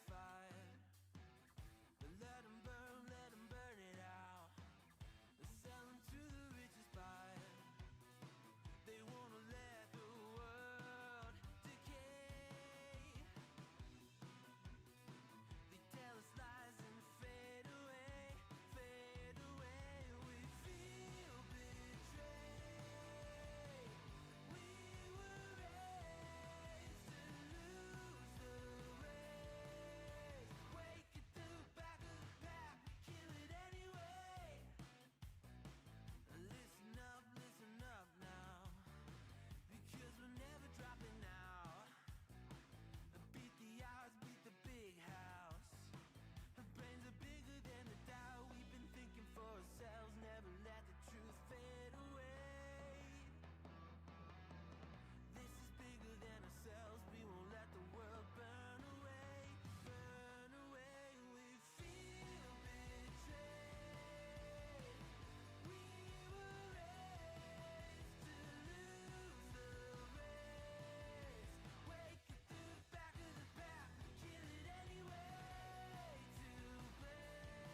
fire. But let them burn it out. Sell them to the richest buyer. They wanna let the world decay. They tell us lies and fade away, fade away. We feel betrayed. We were raised to lose the race. Wake at the back of the pack, kill it anyway. Listen up now, because we're never dropping out. Beat the odds, beat the big house. Our brains are bigger than the doubt. We've been thinking for ourselves, never let the truth fade away. This is bigger than ourselves, we won't let the world burn away, burn away. We feel betrayed. We were raised to lose the race. Wake at the back of the pack, kill it anyway. To blame,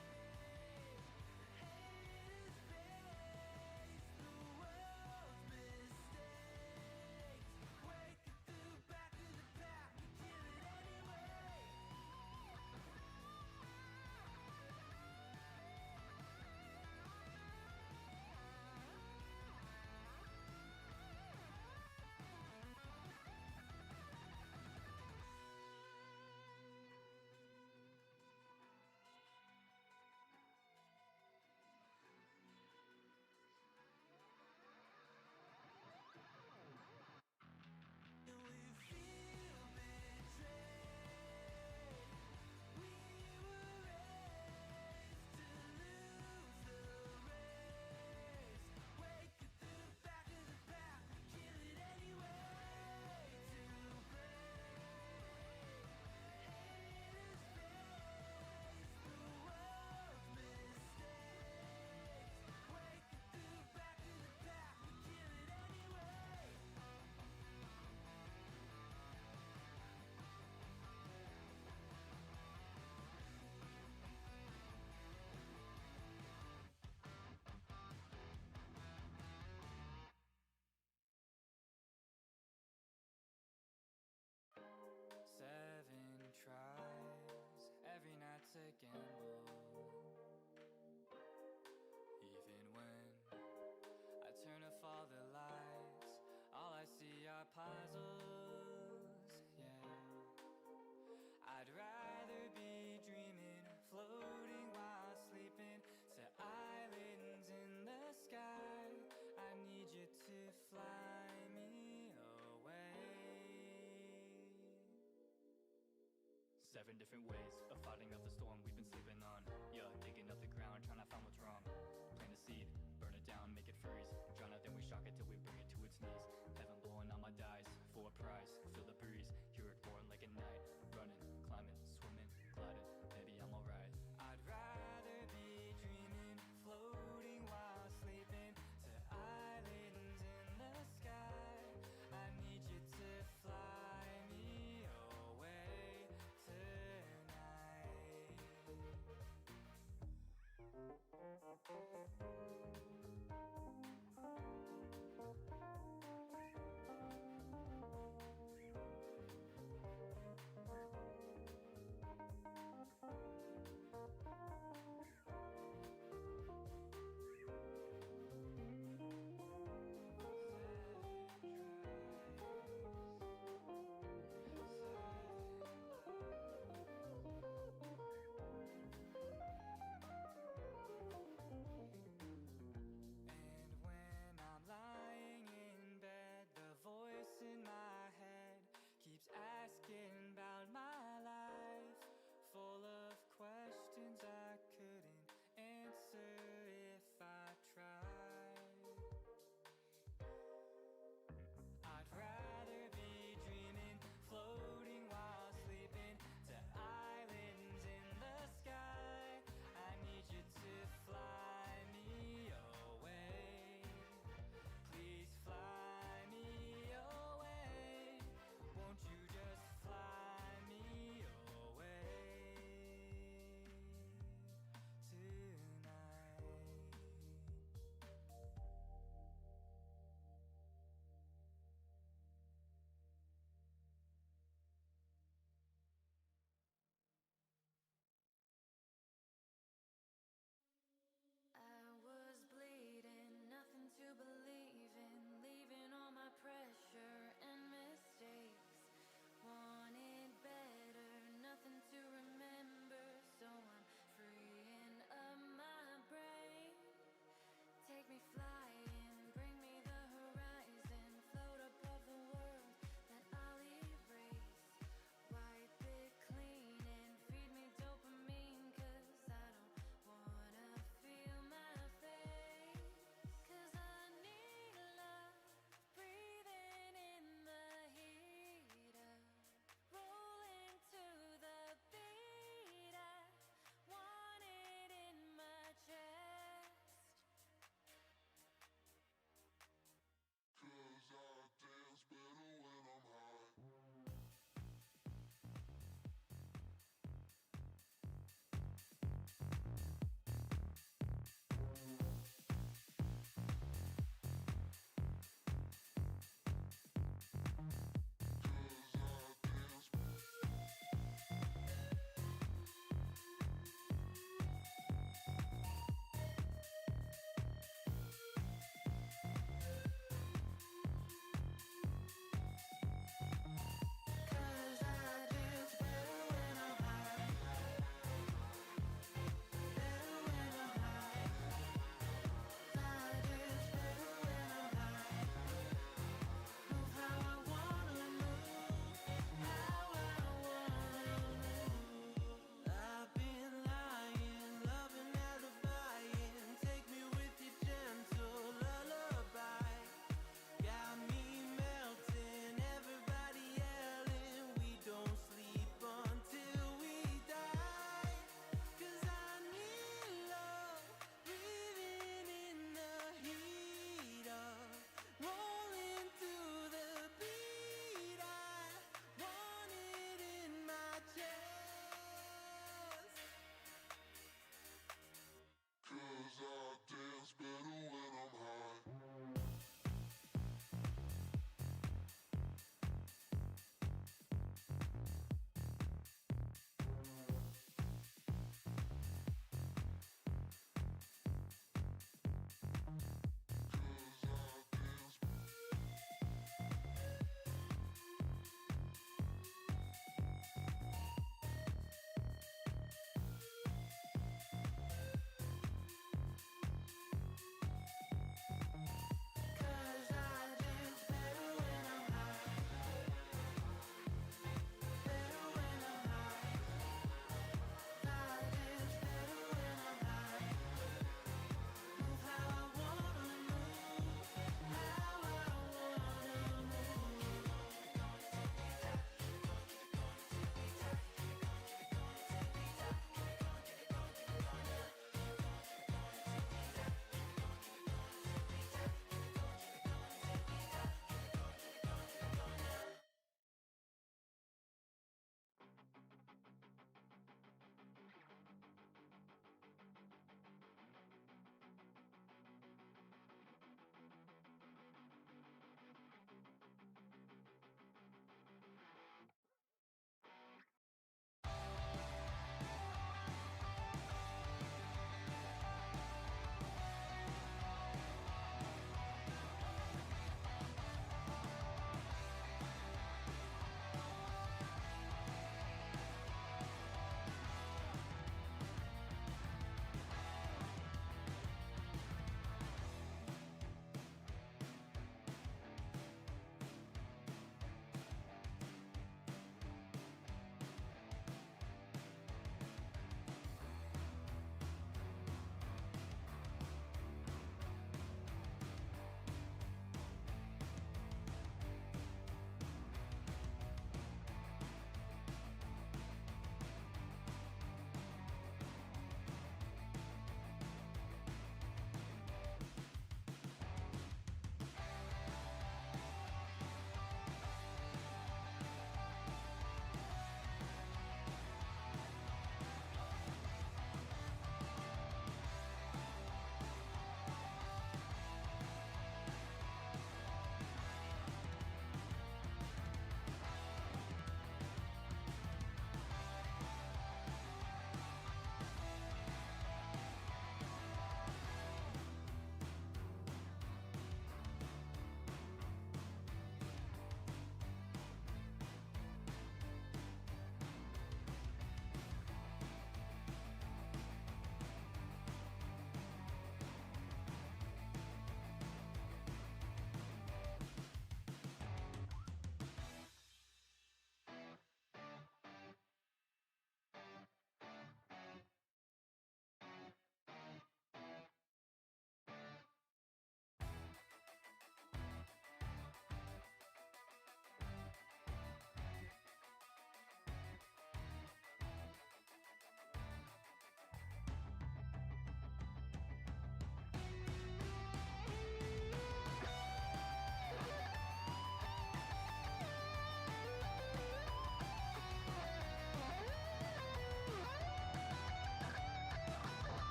haters face the world's mistakes. Wake at the back of the pack, kill it anyway. And we feel betrayed. We were raised to lose the race. Wake at the back of the pack, kill it anyway. To blame, haters face the world's mistakes. Wake at the back of the pack, kill it anyway. Seven tries, every night's a gamble. Even when I turn off all the lights, all I see are puzzles, yeah. I'd rather be dreaming, floating while sleeping, to islands in the sky. I need you to fly me away. Seven different ways of fighting up the storm we've been sleeping on. Yeah, digging up the ground, trying to find what's wrong. Plant a seed, burn it down, make it freeze. Drown it, then we shock it till we bring it to its knees. Heaven blowing on my dice, for a prize. Feel the breeze, hear it roaring like a night. Running, climbing, swimming, gliding, maybe I'm alright. I'd rather be dreaming, floating while sleeping, to islands in the sky. I need you to fly me away tonight. believe in, leaving all my pressure and mistakes. Wanted better, nothing to remember, so I'm freeing up my brain. Take me flying, bring me the horizon, float above the world that I'll erase. Wipe it clean and feed me dopamine, 'cause I don't wanna feel my face. 'Cause I need love breathing in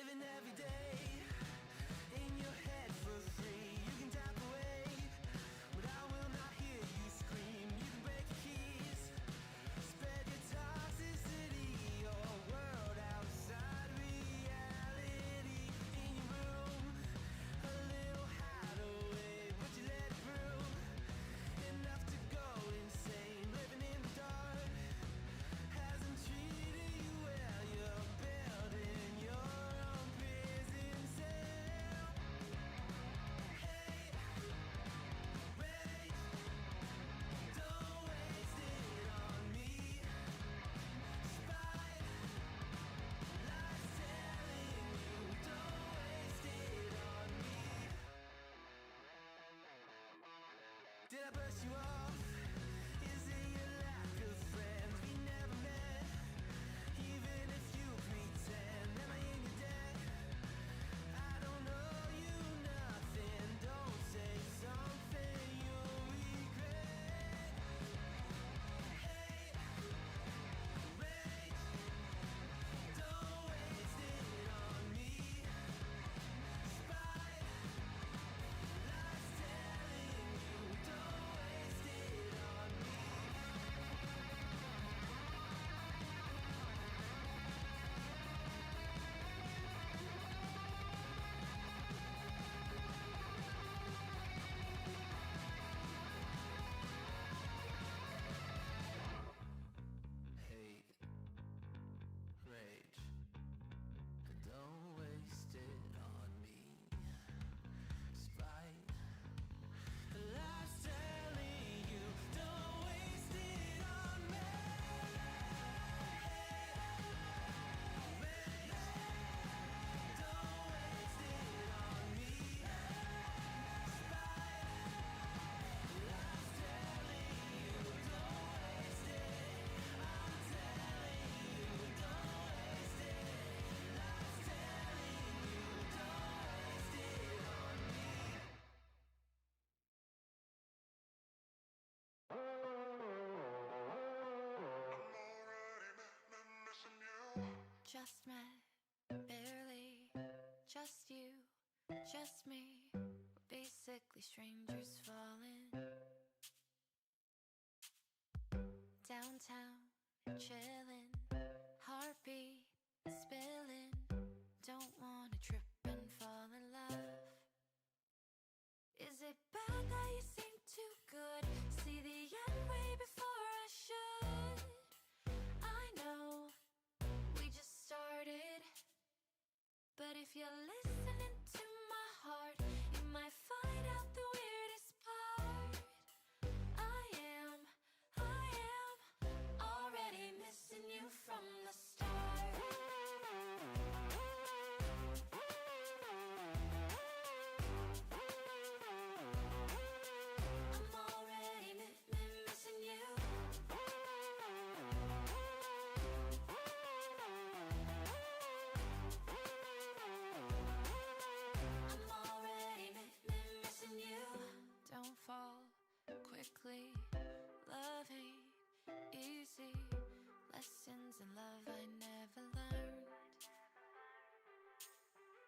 living every day in your head for free. You can tap away, but I will not hear you scream. You can break the keys, spread your toxicity, your world outside reality. In your room, a little hideaway, but you let it through. Enough to go insane, living in the dark hasn't treated you well. You're building your own prison cell. Hate, rage, don't waste it on me. Spite, lies telling you, don't waste it on me. Did I brush you off? Is it your lack of friends? We never met, even if you pretend. Am I in your debt? I don't owe you nothing. Don't say something you'll regret. Hate, rage, don't waste it on me. Spite, lies telling you, don't waste it on me. Hate, rage, don't waste it on me. Spite, lies telling you, don't waste it on me. Rage, don't waste it on me. Spite, lies telling you, don't waste it. I'm telling you, don't waste it. Lies telling you, don't waste it on me. Just met, barely, just you, just me. We're basically strangers falling. Downtown, chilling, heartbeat spilling. Don't wanna trip and fall in love. Is it bad that you seem too good? See the end way before I should. I know we just started, but if you're listening to my heart, you might find out the weirdest part. I am already missing you from the start. I'm already missing you. I'm already missing you. Don't fall quickly. Loving easy. Lessons in love I never learned.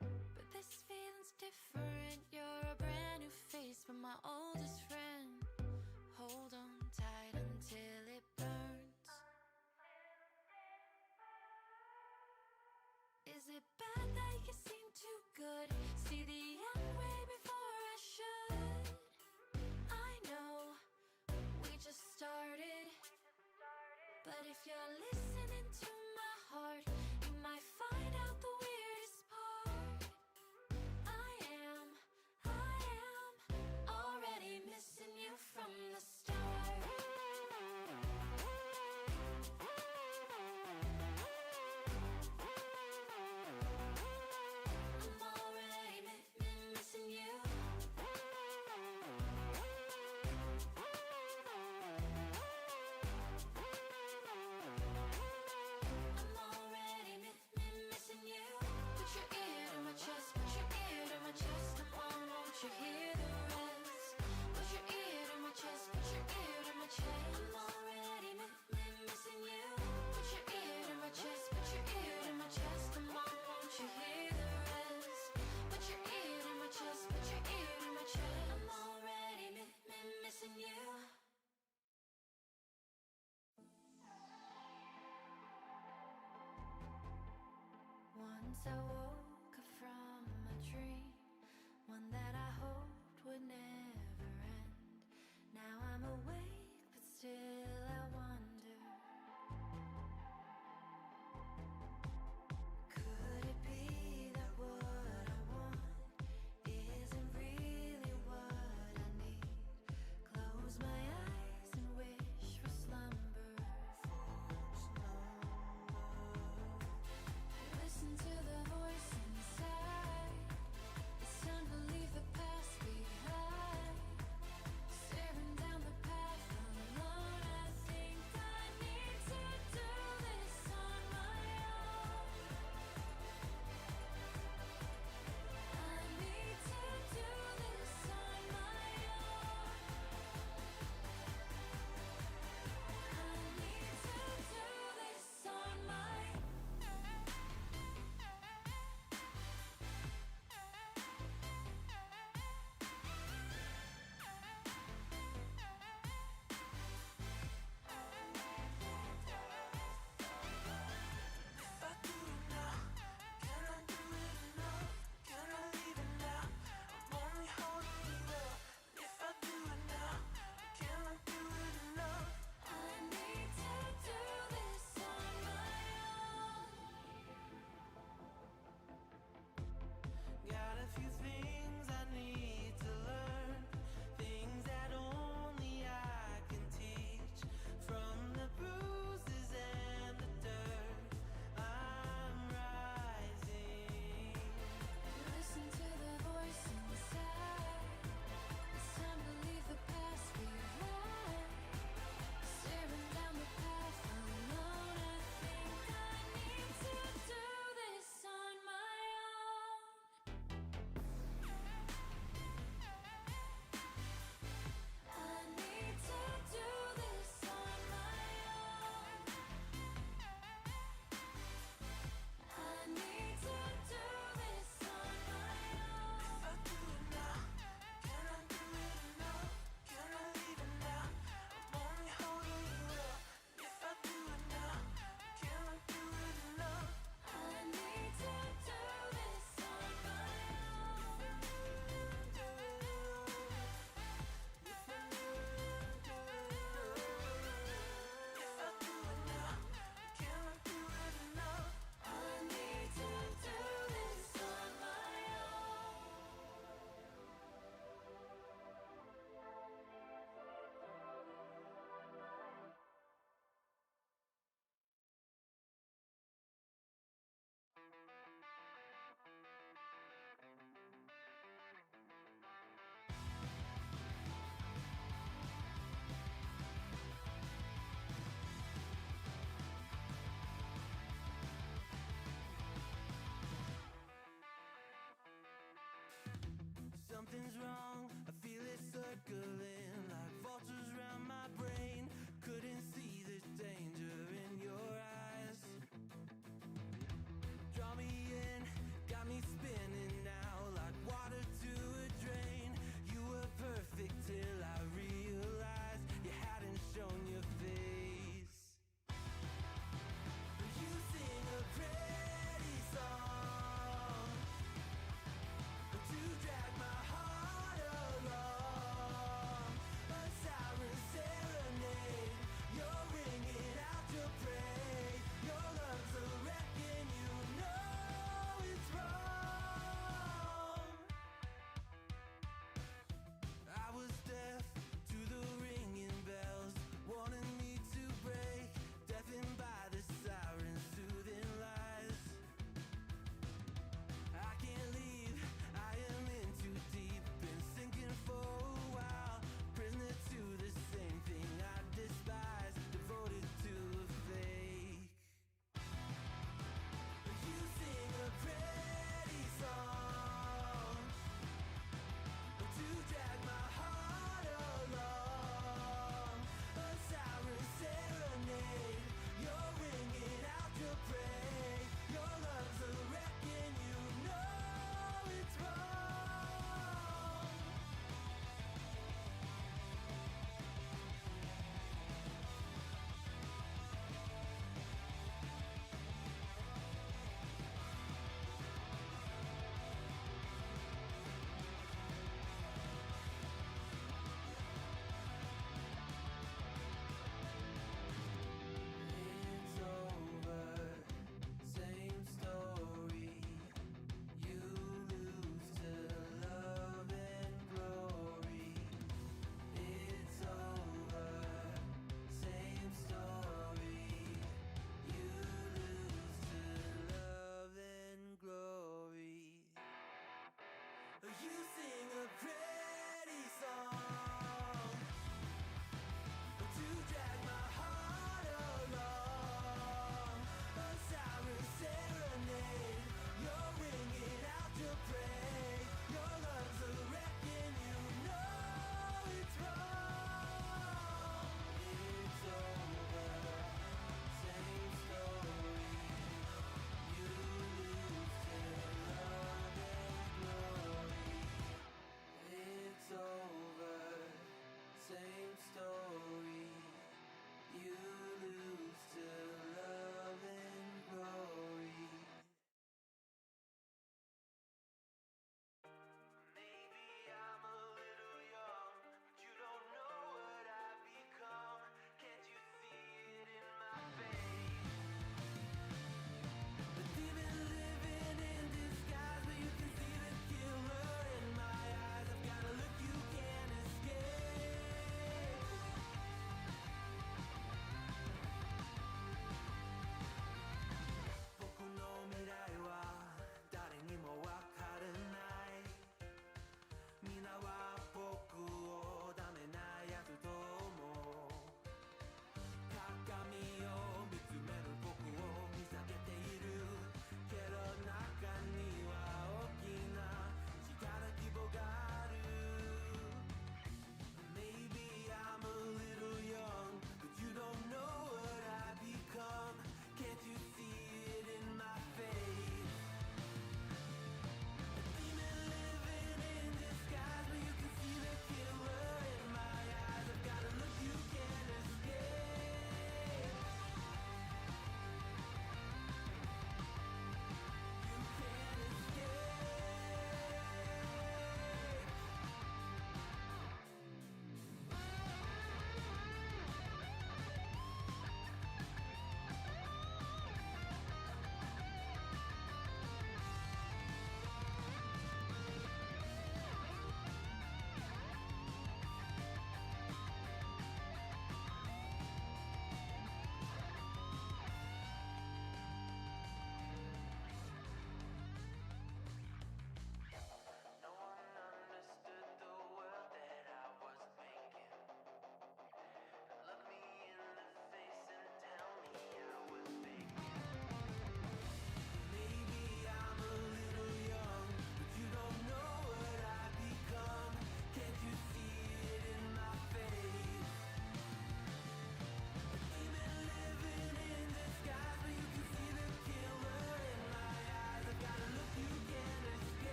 But this feeling's different. You're a brand new face, but my oldest friend. Hold on tight until it burns. Is it bad that you seem too good? See the end way before I should. I know we just started, but if you're listening to my heart, you might find out the weirdest part. I am already missing you from the start. I'm already missing you. I'm Once I woke up from a dream, one that I hoped would never end. Now I'm awake, but still I wonder, could it be that what I want isn't really what I need? Close my eyes and wish for slumber. Listen to the voice inside. It's time to leave the past behind. Staring down the path alone, I think I need to do this on my own. I need to do this on my own. I need to do this on my own. If I do it now, can I do it enough? Can I leave it now? I'm only holding you up. If I do it now, can I do it enough? I need to do this on my own. Got a few things I need to learn, things that only I can teach. From the bruises and the dirt, I'm rising. Listen to the voice inside. It's time to leave the past behind. Staring down the path alone, I think I need to do this on my own. I need to do this on my own. I need to do this on my own. If I do it now, can I do it enough? Can I leave it now? I'm only holding you up. If I do it now, can I do it enough? I need to do this on my own. If I do it now, can I do it enough? I need to do this on my own. Something's wrong, I feel it circling like vultures round my brain. Couldn't see the danger in your eyes. Draw me in, got me spinning now like water to a drain. You were perfect till I realized you hadn't shown your face. You sing a pretty song to drag my heart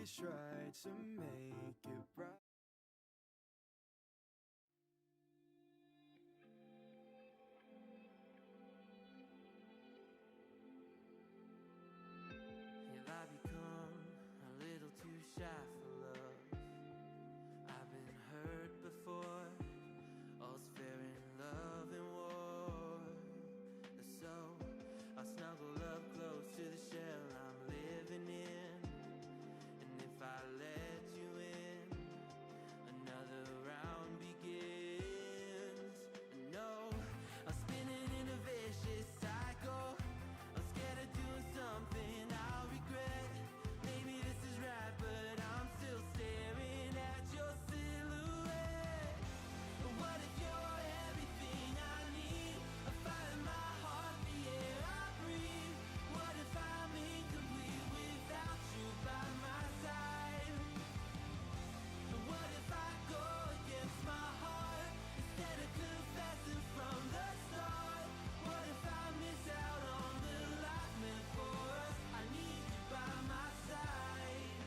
always try to make it right. Have I become a little too shy for love? I've been hurt before. All's fair in love and war. So I snuggle up close to the shell I'm living in. And if I let you in, another round begins. No, I'm spinning in a vicious cycle. I'm scared of doing something I'll regret. Maybe this is right, but I'm still staring at your silhouette. What if you're everything I need? A fire in my heart, the air I breathe. What if I'm incomplete without you by my side? What if I go against my heart instead of confessing from the start? What if I miss out on the life meant for us? I need you by my side.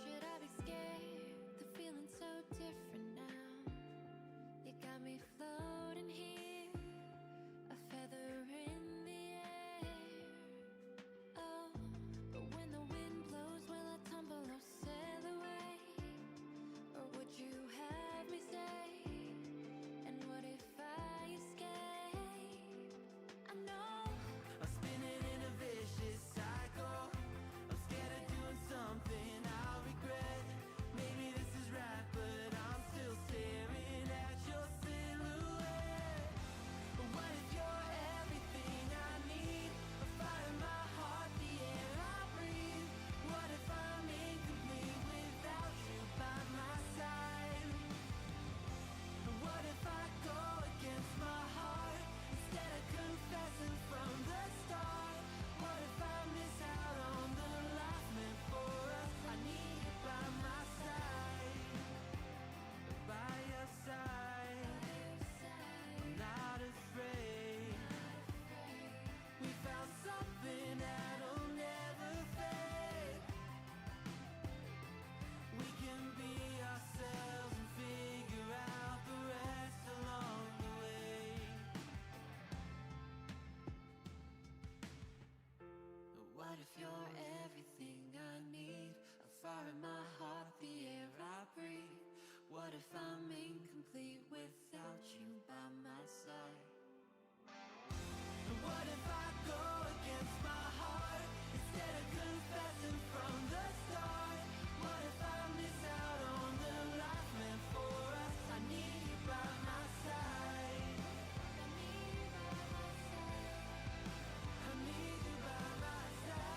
Should I be scared? The feeling's so different now. You got me floating here, a feather in the air. Oh, but when the wind blows, will I tumble or sail away? Or would you have me stay? And what if I escape? I know I'm spinning in a vicious cycle. I'm scared of doing something I'll regret. Maybe this is right, but I'm still staring at your silhouette. What if you're everything I need? A fire in my heart, the air I breathe. What if I'm incomplete without you by my side? What if I go against my heart instead of confessing from the start? What if I miss out on the life meant for us? I need you by my side, by your side. I'm not afraid. We found something that'll never fade. We can be ourselves and figure out the rest along the way. What if you're everything I need? A fire in my heart, the air I breathe. What if I'm incomplete without you by my side? What if I go against my heart instead of confessing from the start? What if I miss out on the life meant for us? I need you by my side. I need you by my side. I need you by my side.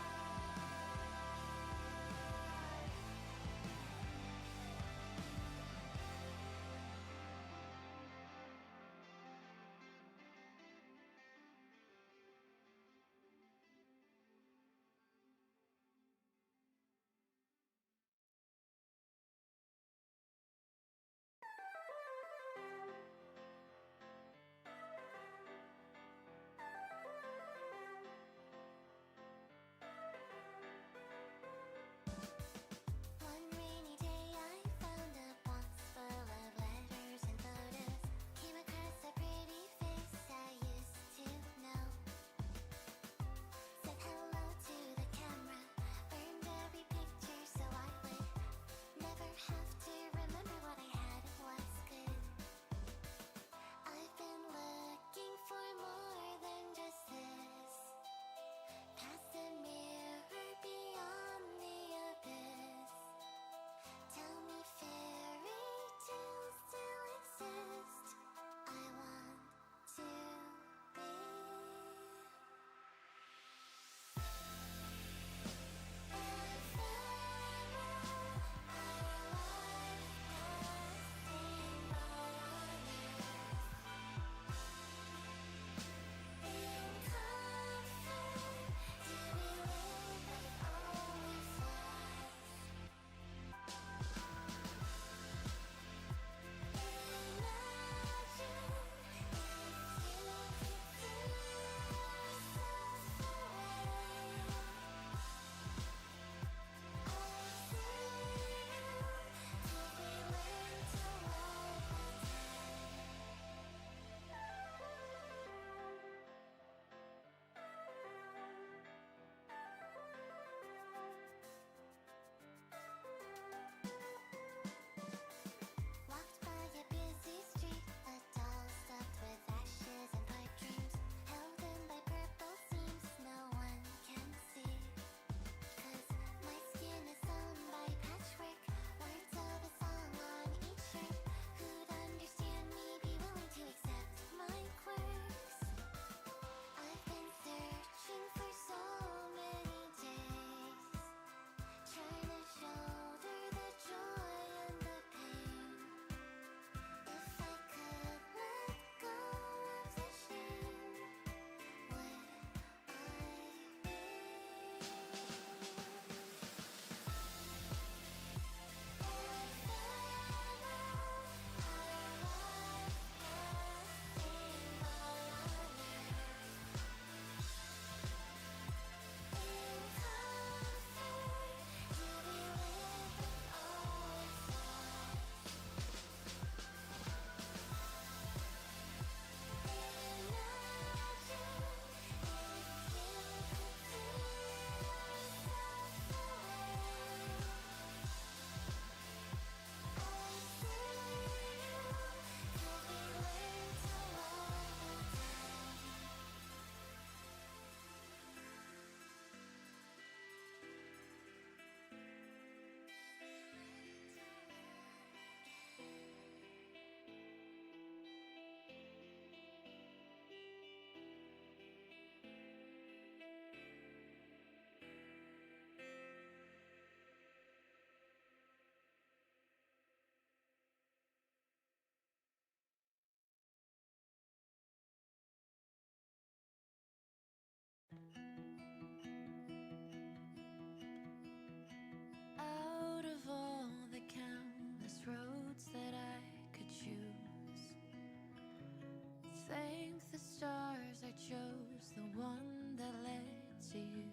one that led to you.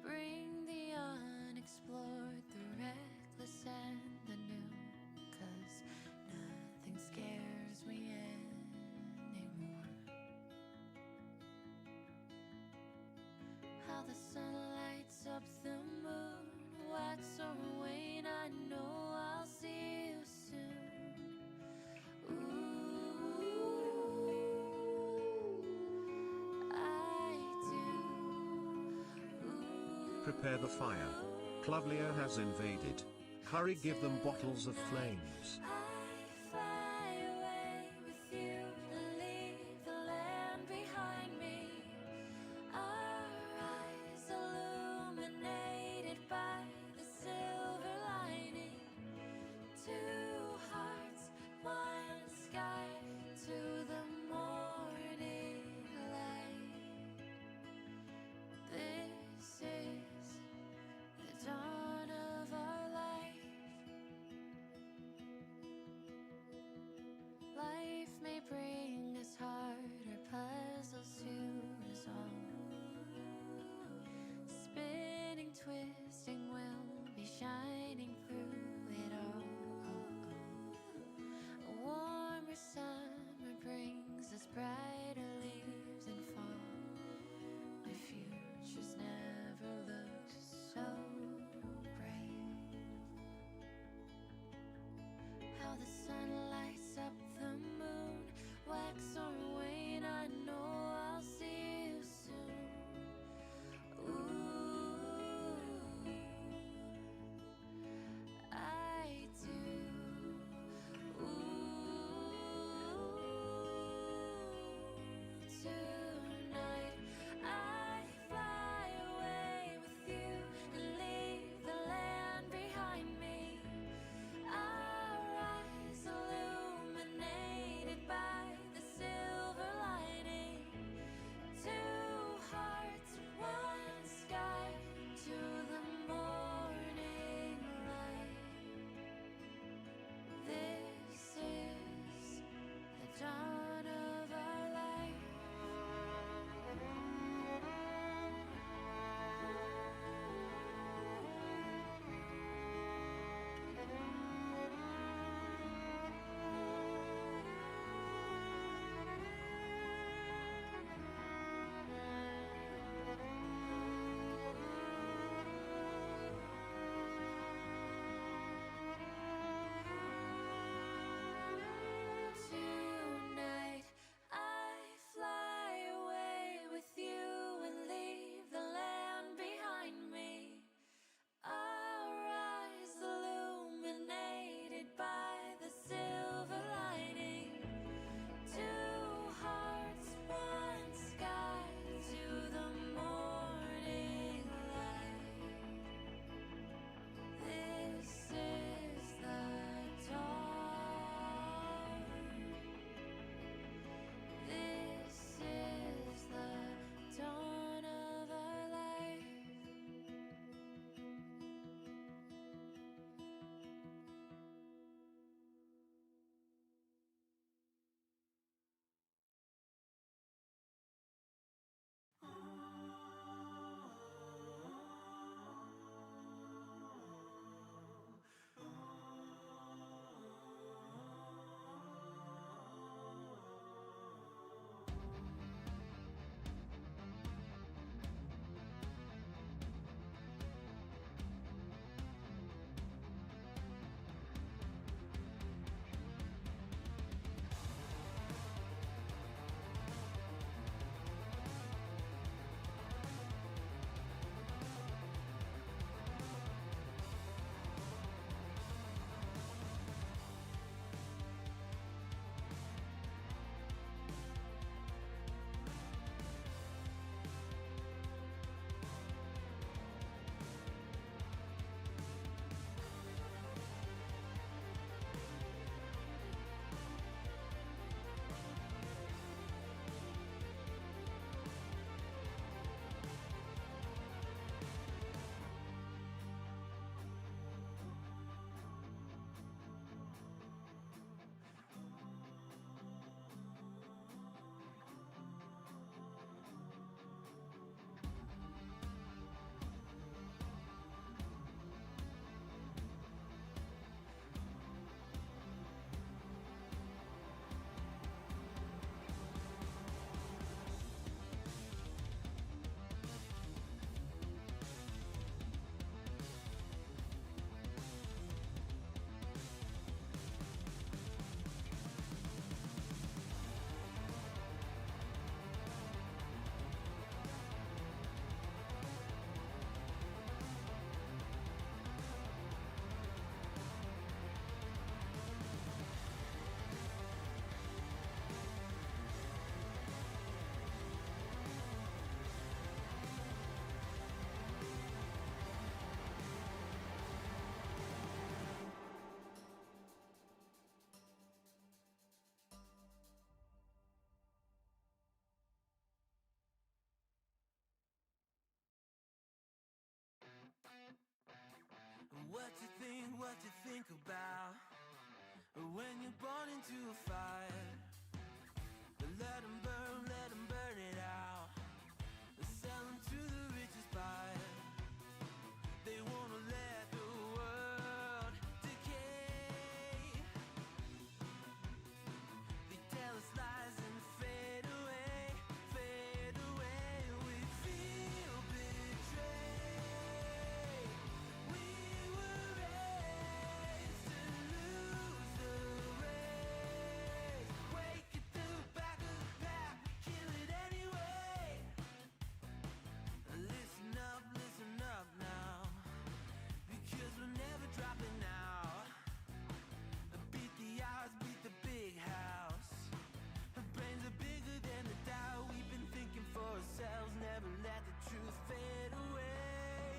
Bring the unexplored, the reckless and the new, 'cause nothing scares me anymore. How the sun lights up the moon, wax or wane, I know I'll see you soon. Ooh, I do. Ooh. Prepare the fire. Clovlia has invaded. Hurry, give them bottles of flames. I fly away with you to leave the land behind me. Our eyes illuminated by the silver lining. Two hearts, one sky, to the morning light. This is the dawn of our life. what to think about when you're born into a fire. Let them burn it out. Sell them to the richest buyer. They wanna let the world decay. They tell us lies and fade away, fade away. We feel betrayed. We were raised to lose the race. Wake at the back of the pack, kill it anyway. Listen up now, because we're never dropping out. Beat the odds, beat the big house. Our brains are bigger than the doubt. We've been thinking for ourselves, never let the truth fade away.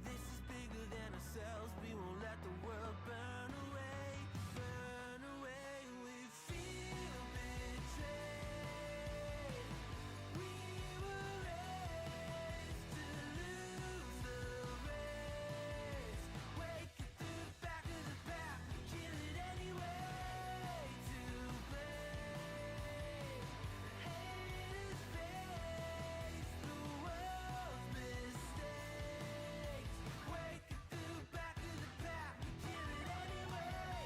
This is bigger than ourselves, we won't let the world burn away, burn away. We feel betrayed. We were raised to lose the race. Wake at the back of the pack, kill it anyway. To blame, haters face the world's mistakes. Wake at the back of the pack, kill it anyway.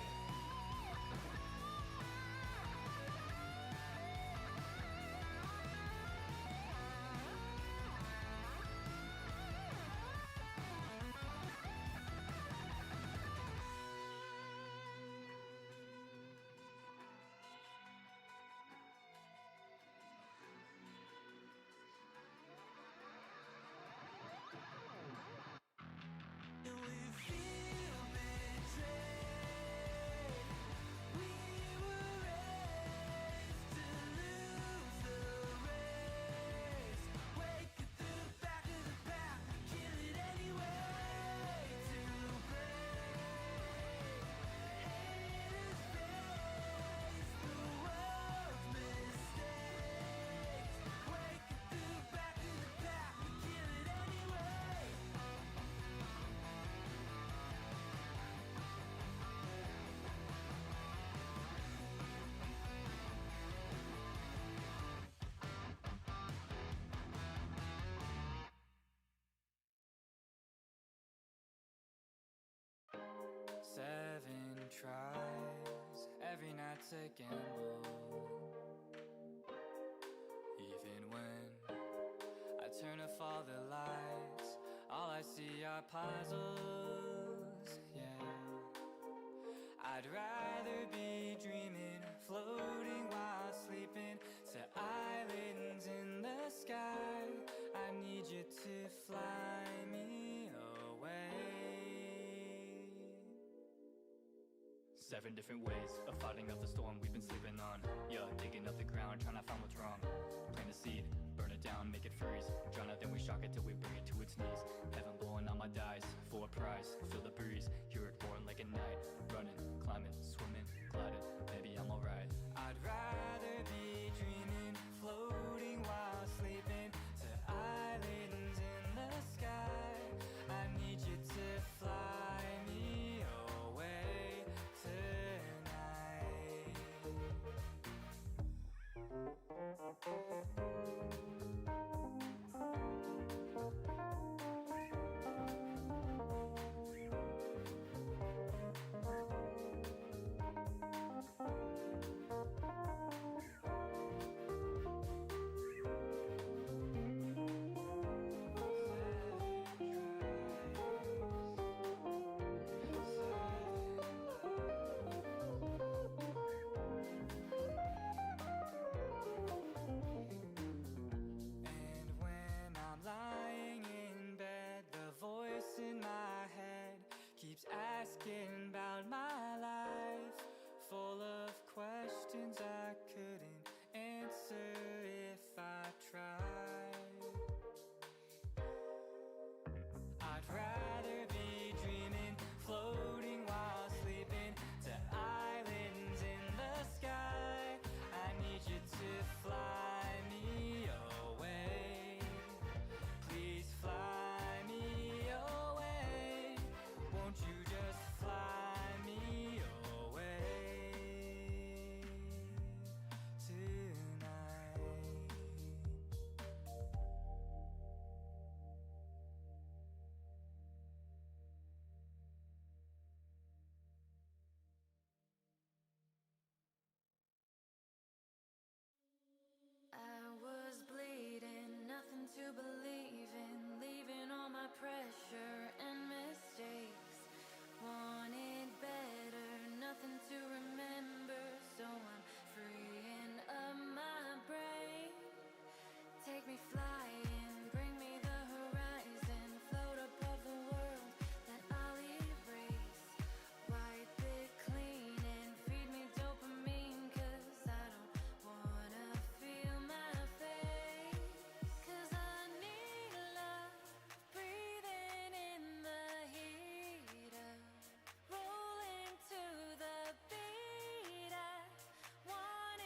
7 tries, every night's a gamble. Even when I turn off all the lights, all I see are puzzles, yeah. I'd rather be dreaming, floating while sleeping, to islands in the sky. I need you to fly me away. 7 different ways of fighting off the storm we've been sleeping on. Yeah, digging up the ground, trying to find what's wrong. Plant a seed, burn it down, make it freeze. Drown it, then we shock it till we bring it to its knees. Heaven blowing on my dice, for a prize. Feel the breeze, hear it roaring like a night. Running, climbing, swimming, gliding, maybe I'm alright. I'd rather be dreaming, floating while sleeping, to islands in the sky. I need you to fly me away tonight. pressure and mistakes. Wanted better, nothing to remember, so I'm freeing up my brain. Take me flying, bring me the horizon, float above the world that I'll erase. Wipe it clean and feed me dopamine, 'cause I don't wanna feel my face. 'Cause I need love, breathing in the heat of rolling to the beat. I want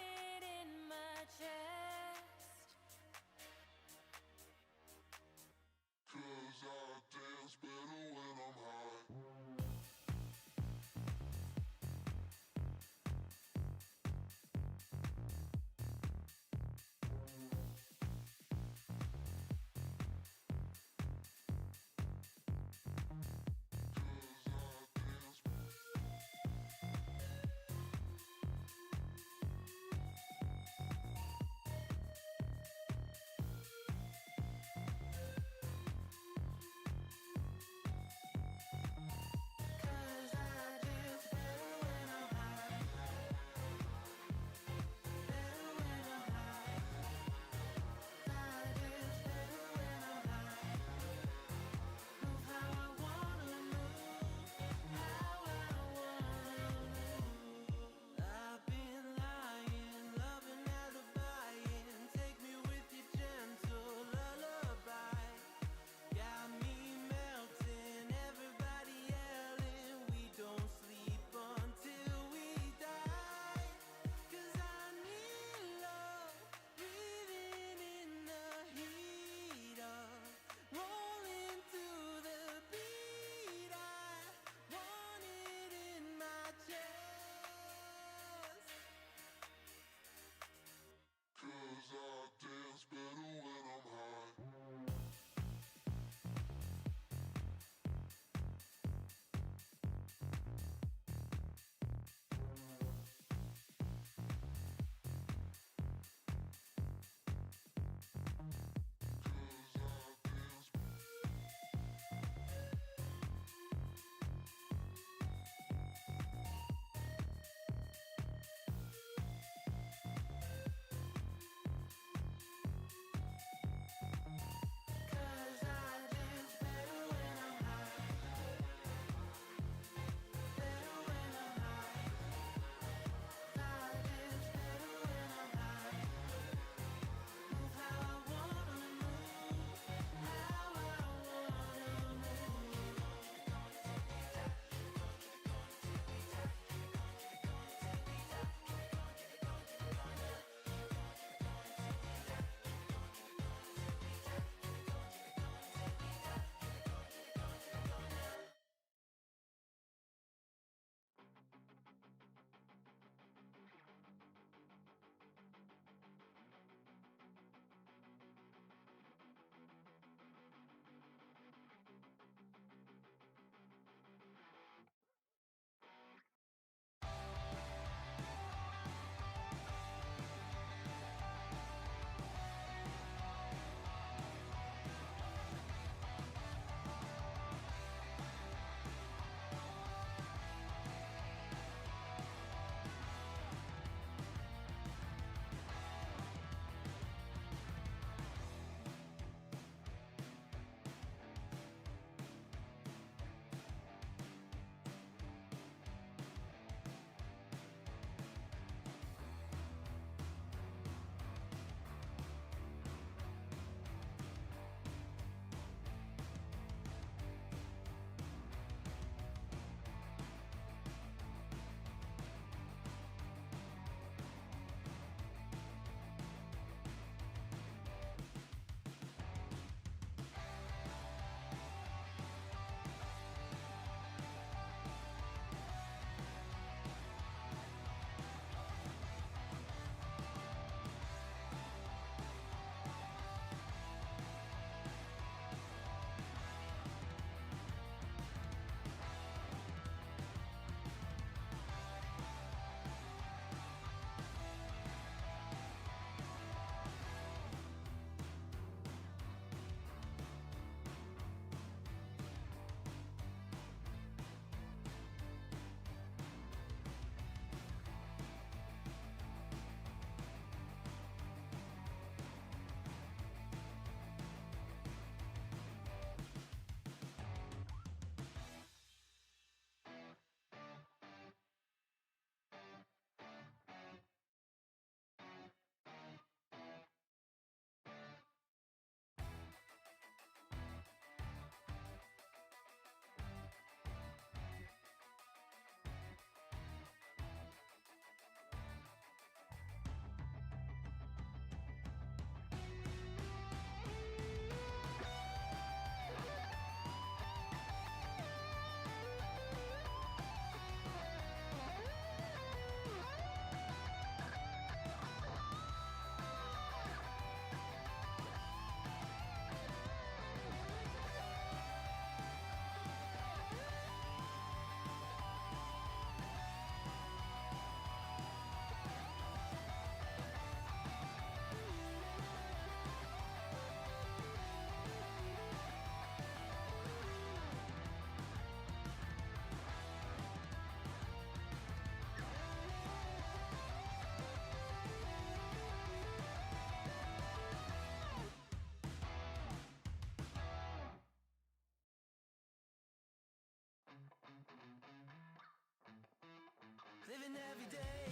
living every day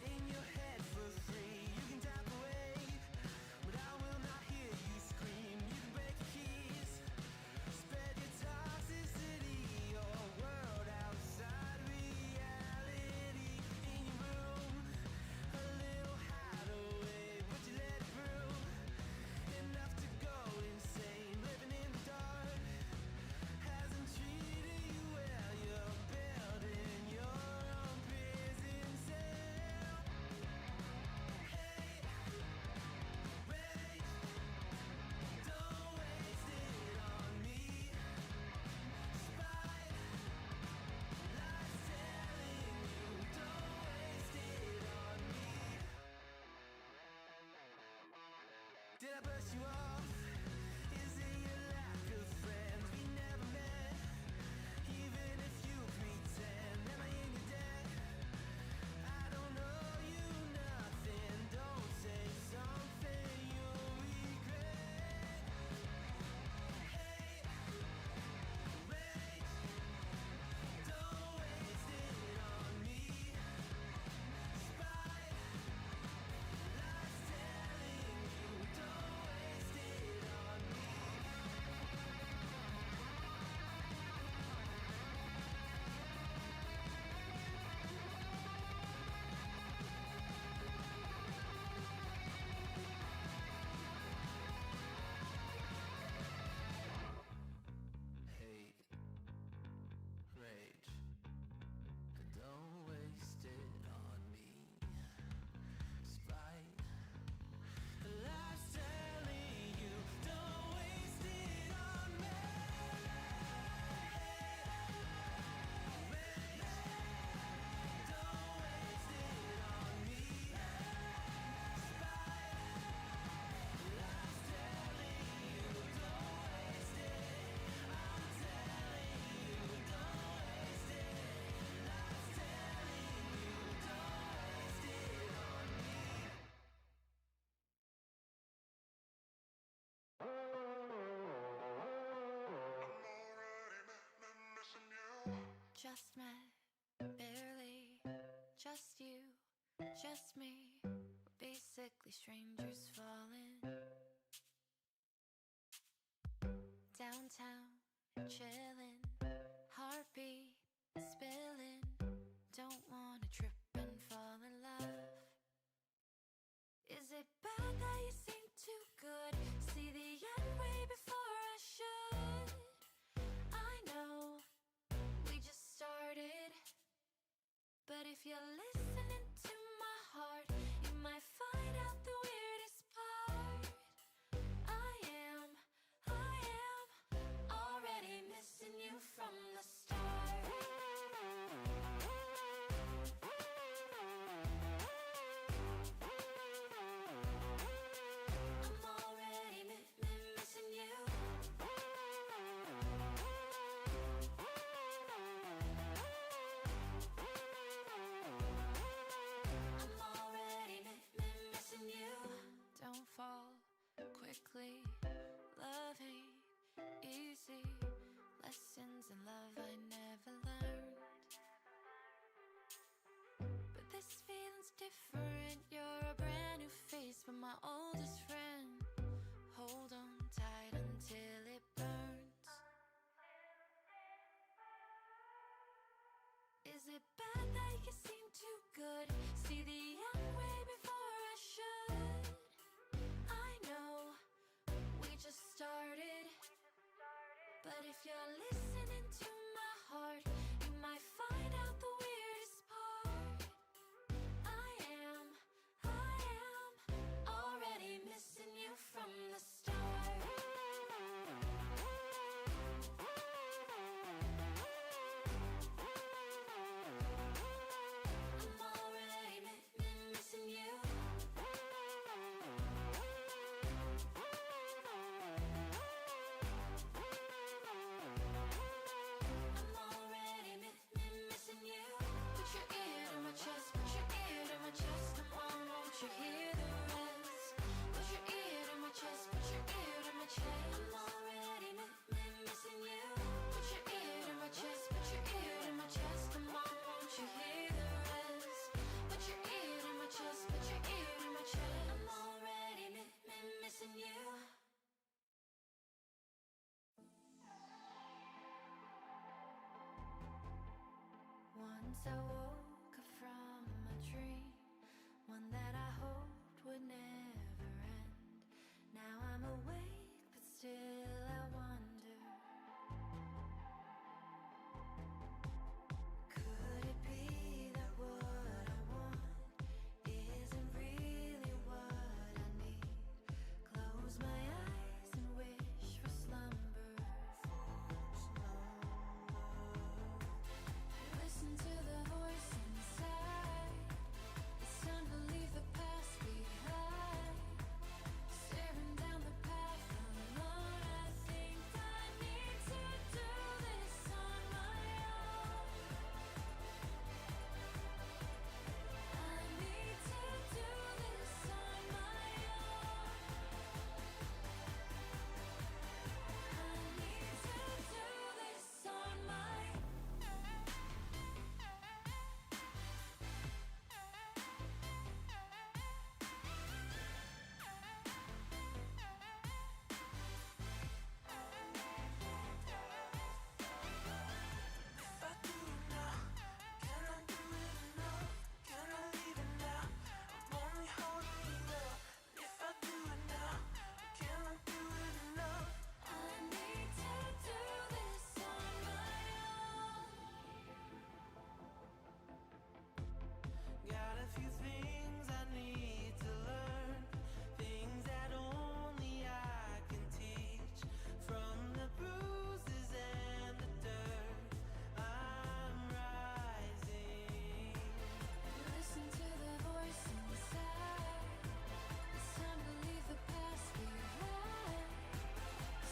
in your head for free. You can tap away, but I will not hear you scream. You can break the keys, spread your toxicity, your world outside reality. In your room, a little hideaway, but you let it through. Enough to go insane, living in the dark hasn't treated you well. You're building your own prison cell. Hate, rage, don't waste it on me. Spite, lies telling you, don't waste it on me. Did I brush you off? Is it your lack of friends? We never met, even if you pretend. Am I in your debt? I don't owe you nothing. Don't say something you'll regret. Hate, rage, don't waste it on me. Spite, lies telling you, don't waste it on me. Hate, rage, don't waste it on me. Spite, lies telling you, don't waste it on me. Rage, don't waste it on me. Spite, lies telling you, don't waste it. I'm telling you, don't waste it. Lies telling you, don't waste it on me. Just met, barely, just you, just me. We're basically strangers falling downtown, chilling, heartbeat spilling. Don't wanna trip and fall in love. Is it bad that you seem too good? See the end way before I should. I know we just started, but if you're listening to my heart, you might find out the weirdest part. I am already missing you from the start. I'm already missing you. I'm already missing you. Don't fall quickly. Love ain't easy. Lessons in love I never learned. But this feeling's different. You're a brand new face, but my oldest friend. Hold on tight until it burns. Is it bad that you seem too good? See the young way before I should. I know we just started, but if you're listening to my heart, you might find out the weirdest part. I am already missing you from the start. I'm already missing you. Once I woke up from a dream, one that I hoped would never end. Now I'm awake, but still I wonder, could it be that what I want isn't really what I need? Close my eyes and wish for slumber. Listen to the voice inside. It's time to leave the past behind. Staring down the path alone, I think I need to do this on my own. I need to do this on my own. I need to do this on my own. If I do it now, can I do it now? Can I leave it now? I'm only holding you up. If I do it now, can I do it now? I need to do this on my own. Got a few things I need to learn, things that only I can teach. From the bruises and the dirt, I'm rising. Listen to the voice inside. It's time to leave the past behind.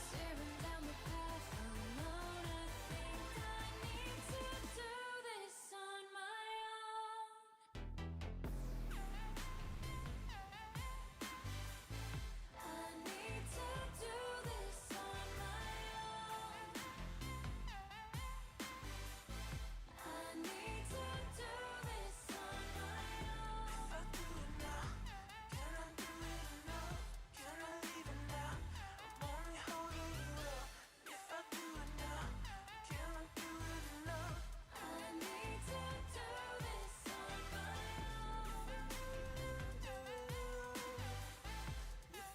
Staring down the path alone, I think I need to do this on my own. I need to do this on my own. I need to do this on my own. If I do it now, can I do it now? Can I leave it now? I'm only holding you up. If I do it now, can I do it now? I need to do this on my own. If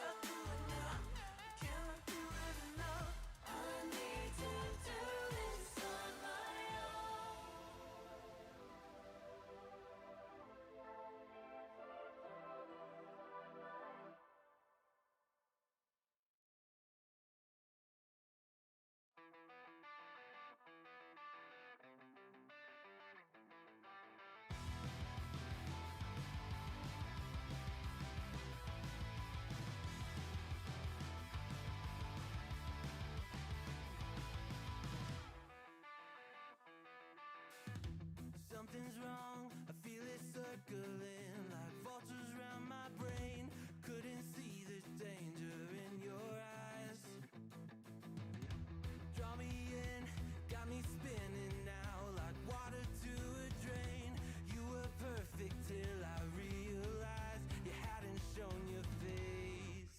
I do it now, can I do it now? I need to do this on my own. Something's wrong, I feel it circling like vultures round my brain. Couldn't see the danger in your eyes. Draw me in, got me spinning now like water to a drain. You were perfect till I realized you hadn't shown your face.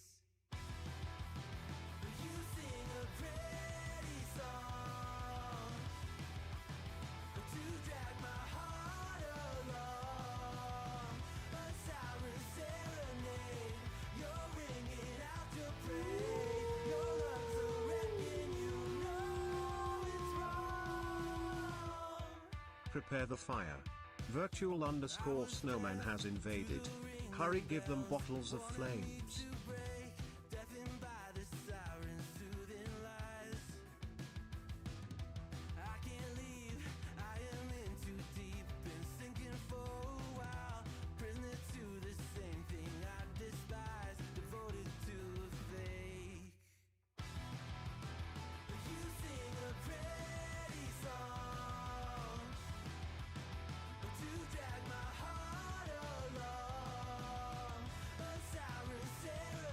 You sing a pretty song to drag my heart along, a siren serenade. You're ringing out your praise. Your lungs are wrecking, you know it's wrong. Prepare the fire. Virtual_snowman has invaded. Hurry, give them bottles of flames. To break, deafened by the siren's soothing lies. I can't leave, I am in too deep, been sinking for a while. Prisoner to the same thing I despise, devoted to a fake. You sing a pretty song to drag my heart along, a siren serenade.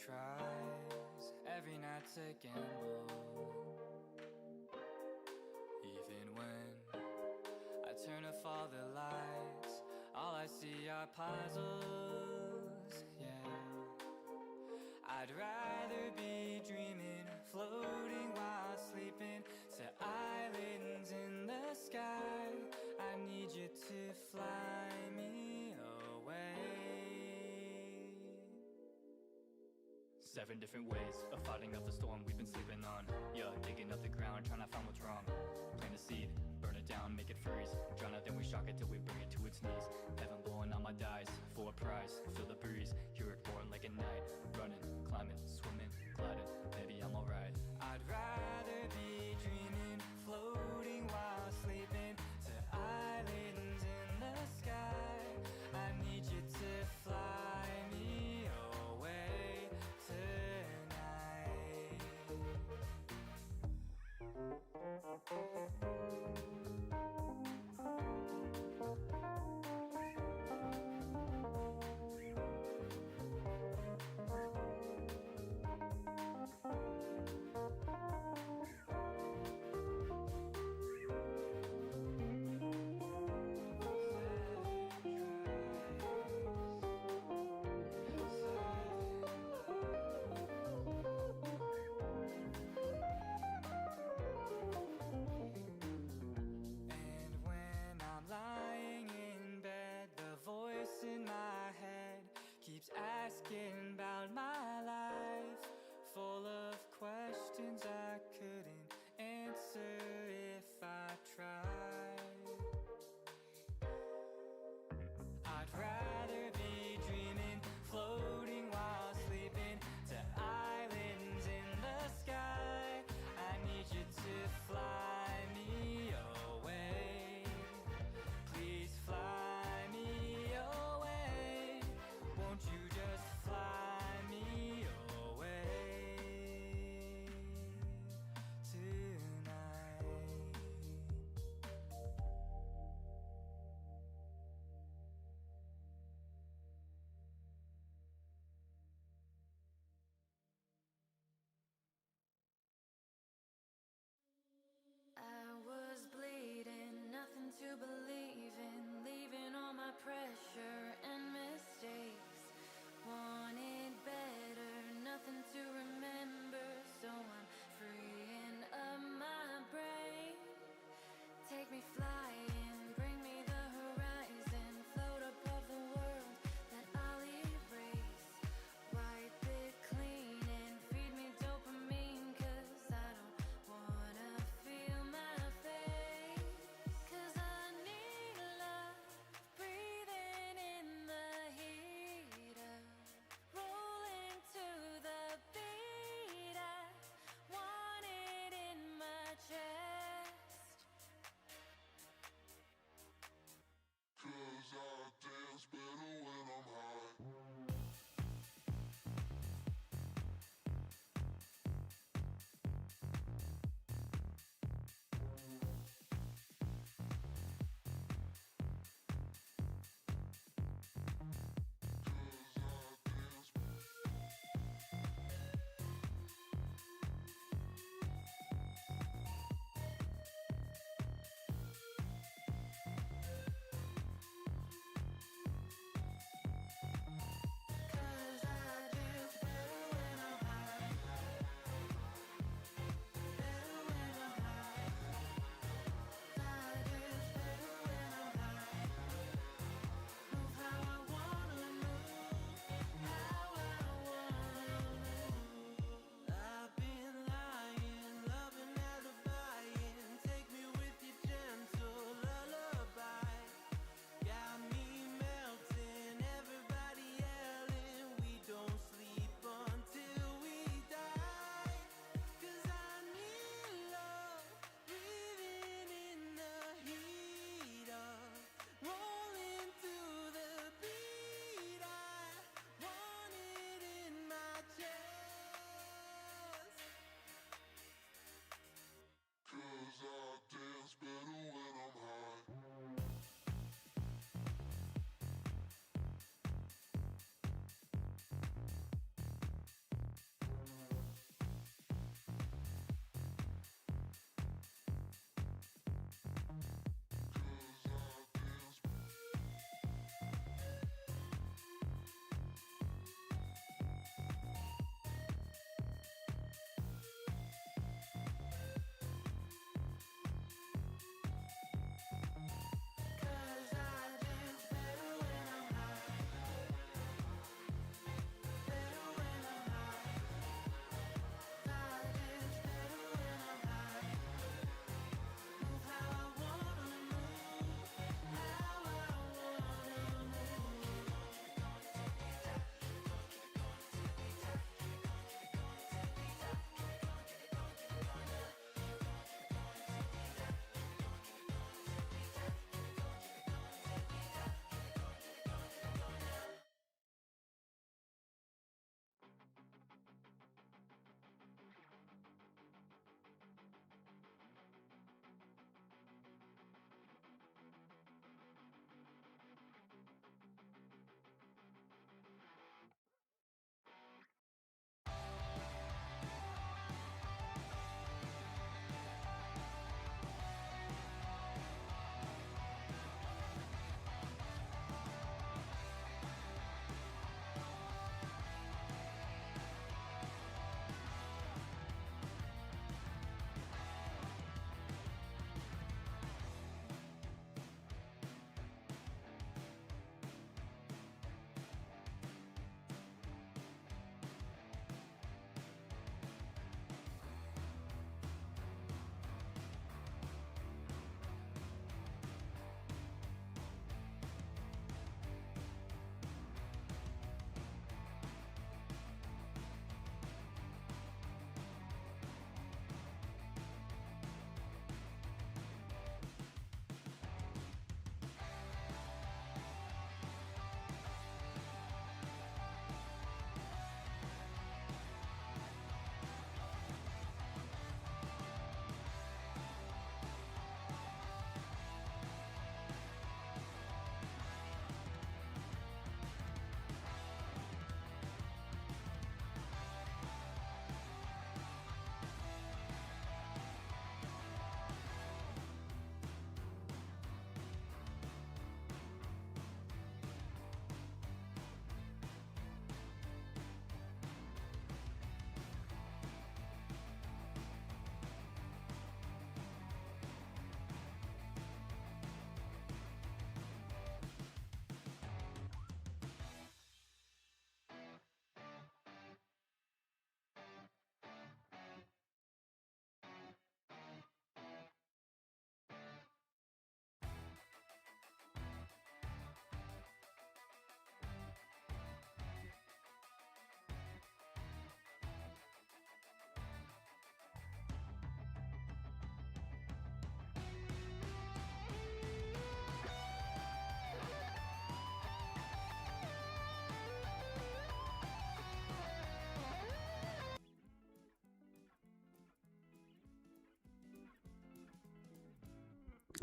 tries every night to gamble. Even when I turn off all the lights, all I see are puzzles, yeah. I'd rather be dreaming, floating while sleeping, to islands in the sky. I need you to fly me away. 7 different ways of fighting off the storm we've been sleeping on. Yeah, digging up the ground, trying to find what's wrong. Plant a seed, burn it down, make it freeze. Drown it, then we shock it till we bring it to its knees. Heaven blowing on my dice, for a prize. Feel the breeze, hear it roaring like a night. Running, climbing, swimming, gliding, maybe I'm alright. I'd rather be dreaming, floating while sleeping, to islands in the sky. I need you to fly me away tonight. And when I'm lying in bed, the voice in my head keeps asking about my life, full of questions I couldn't answer if I tried. I'd rather be dreaming, floating while sleeping, to islands in the sky. I need you to fly me away. Please fly me away. Won't you just fly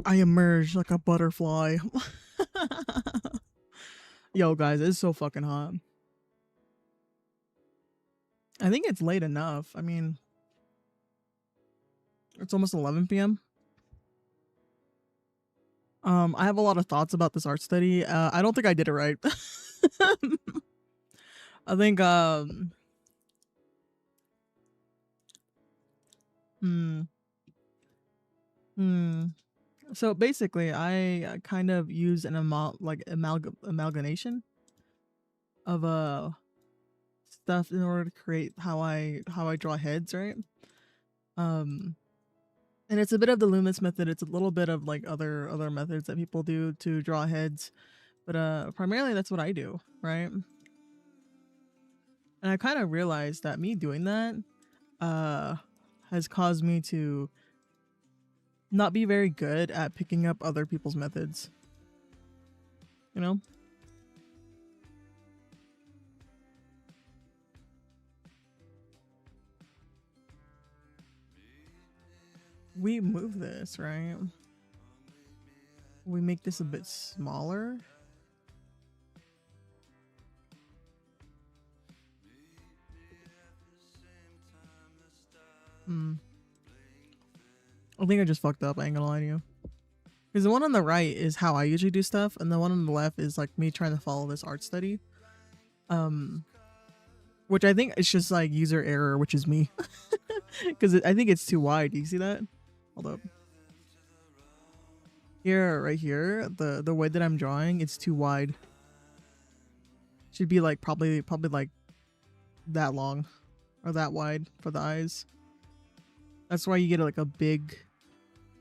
I emerge like a butterfly. Yo, guys, it's so fucking hot. I think it's late enough. I mean, it's almost 11 p.m. I have a lot of thoughts about this art study. I don't think I did it right. I think, So basically, I kind of use an amalgamation of stuff in order to create how I draw heads, right? And it's a bit of the Loomis method. It's a little bit of like other methods that people do to draw heads, but primarily that's what I do, right? And I kind of realized that me doing that has caused me to not be very good at picking up other people's methods. You know? We move this, right? We make this a bit smaller. I think I just fucked up, I ain't gonna lie to you. Because the one on the right is how I usually do stuff, and the one on the left is like me trying to follow this art study. Which I think it's just like user error, which is me. Because I think it's too wide. Do you see that? Hold up. Here, right here, the way that I'm drawing, it's too wide. Should be like probably like that long or that wide for the eyes. That's why you get like a big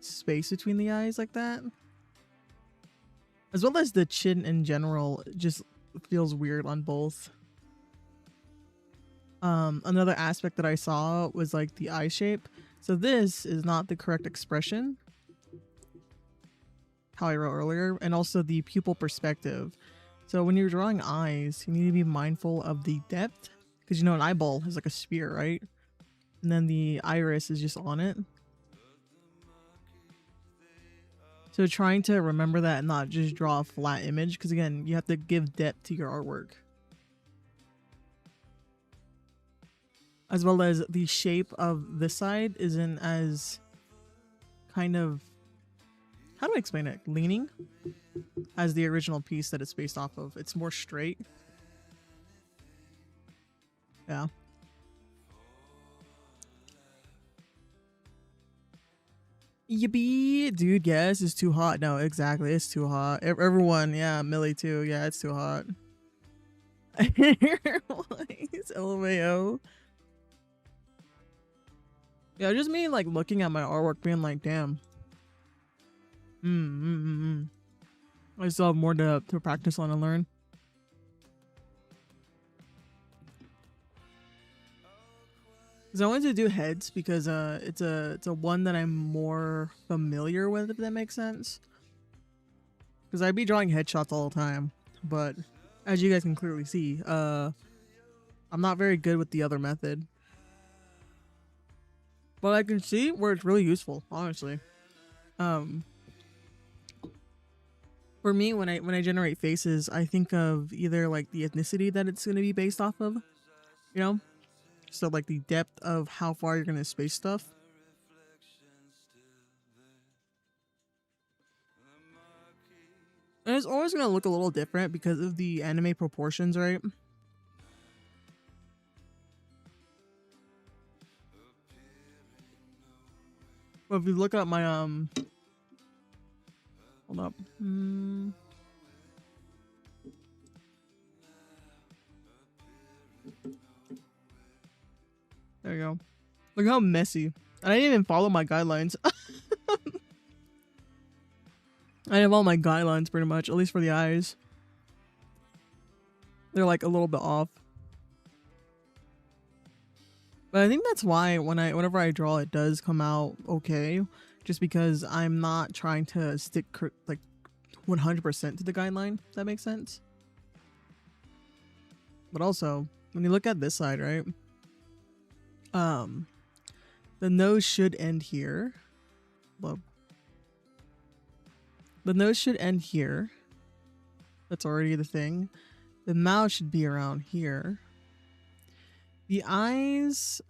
space between the eyes like that. As well as the chin in general just feels weird on both. Another aspect that I saw was like the eye shape. So this is not the correct expression, how I wrote earlier, and also the pupil perspective. So when you're drawing eyes, you need to be mindful of the depth, because you know an eyeball is like a sphere, right? And then the iris is just on it. So trying to remember that and not just draw a flat image, because again, you have to give depth to your artwork. As well as the shape of this side isn't as kind of, how do I explain it? Leaning as the original piece that it's based off of. It's more straight. Yeah. Yippee, dude, yes, it's too hot. No, exactly, it's too hot. Everyone, yeah, Millie too. Yeah, it's too hot. It's LMAO. Yeah, just me like looking at my artwork being like, damn. I still have more to practice on and learn. Because I wanted to do heads because it's a one that I'm more familiar with, if that makes sense. Because I'd be drawing headshots all the time, but as you guys can clearly see, I'm not very good with the other method. But I can see where it's really useful, honestly. For me, when I generate faces, I think of either like the ethnicity that it's gonna be based off of, you know? So like the depth of how far you're gonna space stuff. And it's always gonna look a little different because of the anime proportions, right? But if you look at my hold up. There you go. Look how messy. I didn't even follow my guidelines. I have all my guidelines pretty much, at least for the eyes. They're like a little bit off. But I think that's why whenever I draw, it does come out okay. Just because I'm not trying to stick like 100% to the guideline, if that makes sense. But also, when you look at this side, right? The nose should end here. Well, The nose should end here. That's already the thing. The mouth should be around here. The eyes,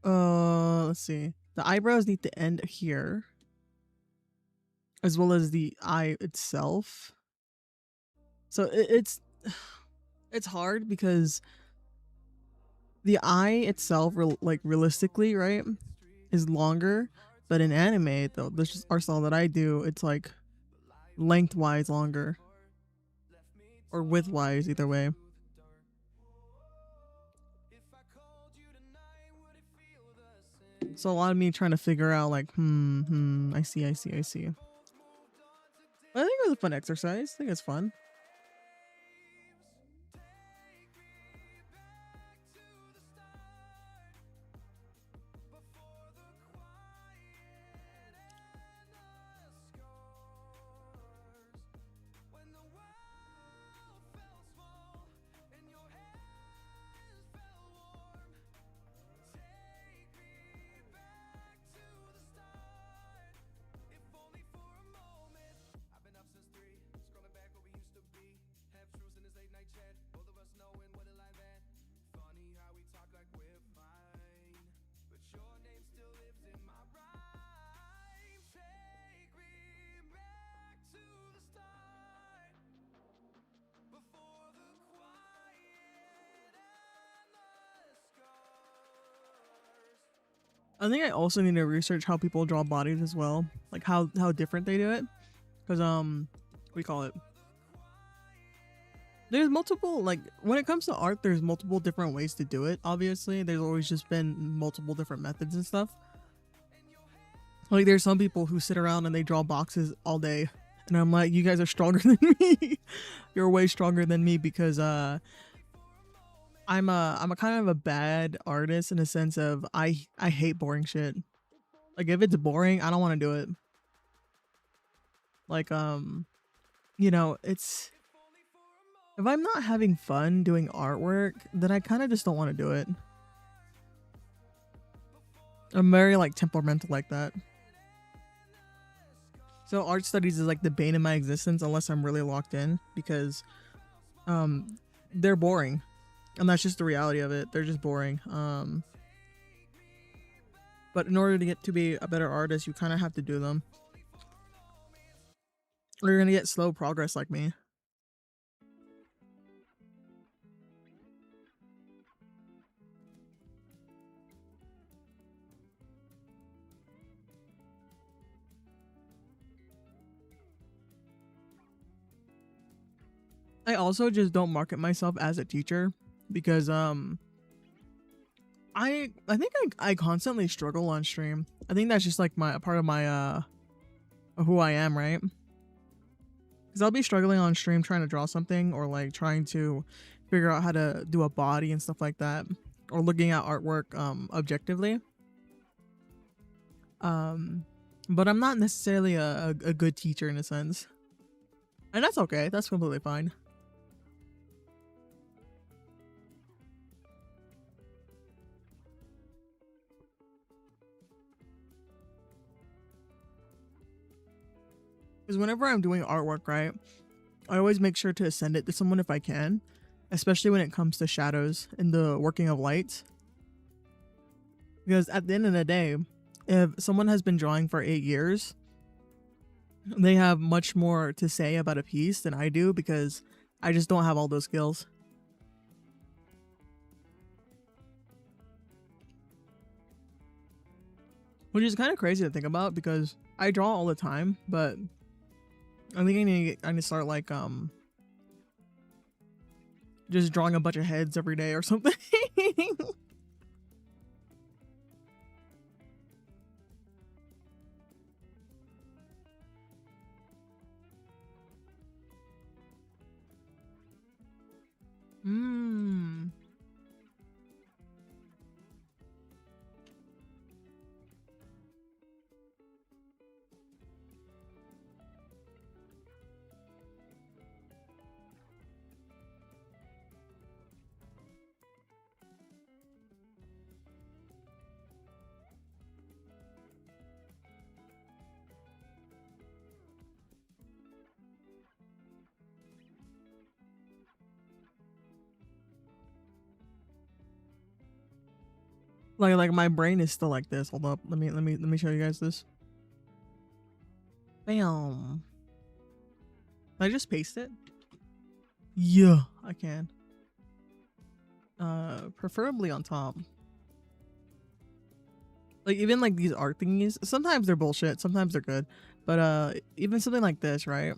let's see. The eyebrows need to end here, as well as the eye itself. So it's hard because the eye itself, like realistically, right, is longer. But in anime, though, this art style that I do, it's like lengthwise longer, or widthwise, either way. So a lot of me trying to figure out like, I see. But I think it was a fun exercise. I think it's fun. I think I also need to research how people draw bodies as well, like how different they do it, because we call it. There's multiple, like when it comes to art, there's multiple different ways to do it. Obviously, there's always just been multiple different methods and stuff. Like there's some people who sit around and they draw boxes all day, and I'm like, you guys are stronger than me. You're way stronger than me because I'm a kind of a bad artist in a sense of I hate boring shit. Like if it's boring, I don't want to do it. Like you know, it's if I'm not having fun doing artwork, then I kind of just don't want to do it. I'm very like temperamental like that. So art studies is like the bane of my existence unless I'm really locked in, because they're boring. And that's just the reality of it. They're just boring. But in order to get to be a better artist, you kind of have to do them, or you're gonna get slow progress like me. I also just don't market myself as a teacher because I think I constantly struggle on stream. I think that's just like a part of my who I am, right? Because I'll be struggling on stream trying to draw something, or like trying to figure out how to do a body and stuff like that, or looking at artwork objectively. But I'm not necessarily a good teacher in a sense, and that's okay. That's completely fine. Because whenever I'm doing artwork, right, I always make sure to send it to someone if I can, especially when it comes to shadows and the working of light. Because at the end of the day, if someone has been drawing for 8 years, they have much more to say about a piece than I do, because I just don't have all those skills. Which is kind of crazy to think about, because I draw all the time, but I think I need to start like just drawing a bunch of heads every day or something. Like my brain is still like this. Hold up. Let me show you guys this. Bam. Can I just paste it? Yeah, I can. Preferably on top. Like even like these art thingies, sometimes they're bullshit, sometimes they're good. But even something like this, right?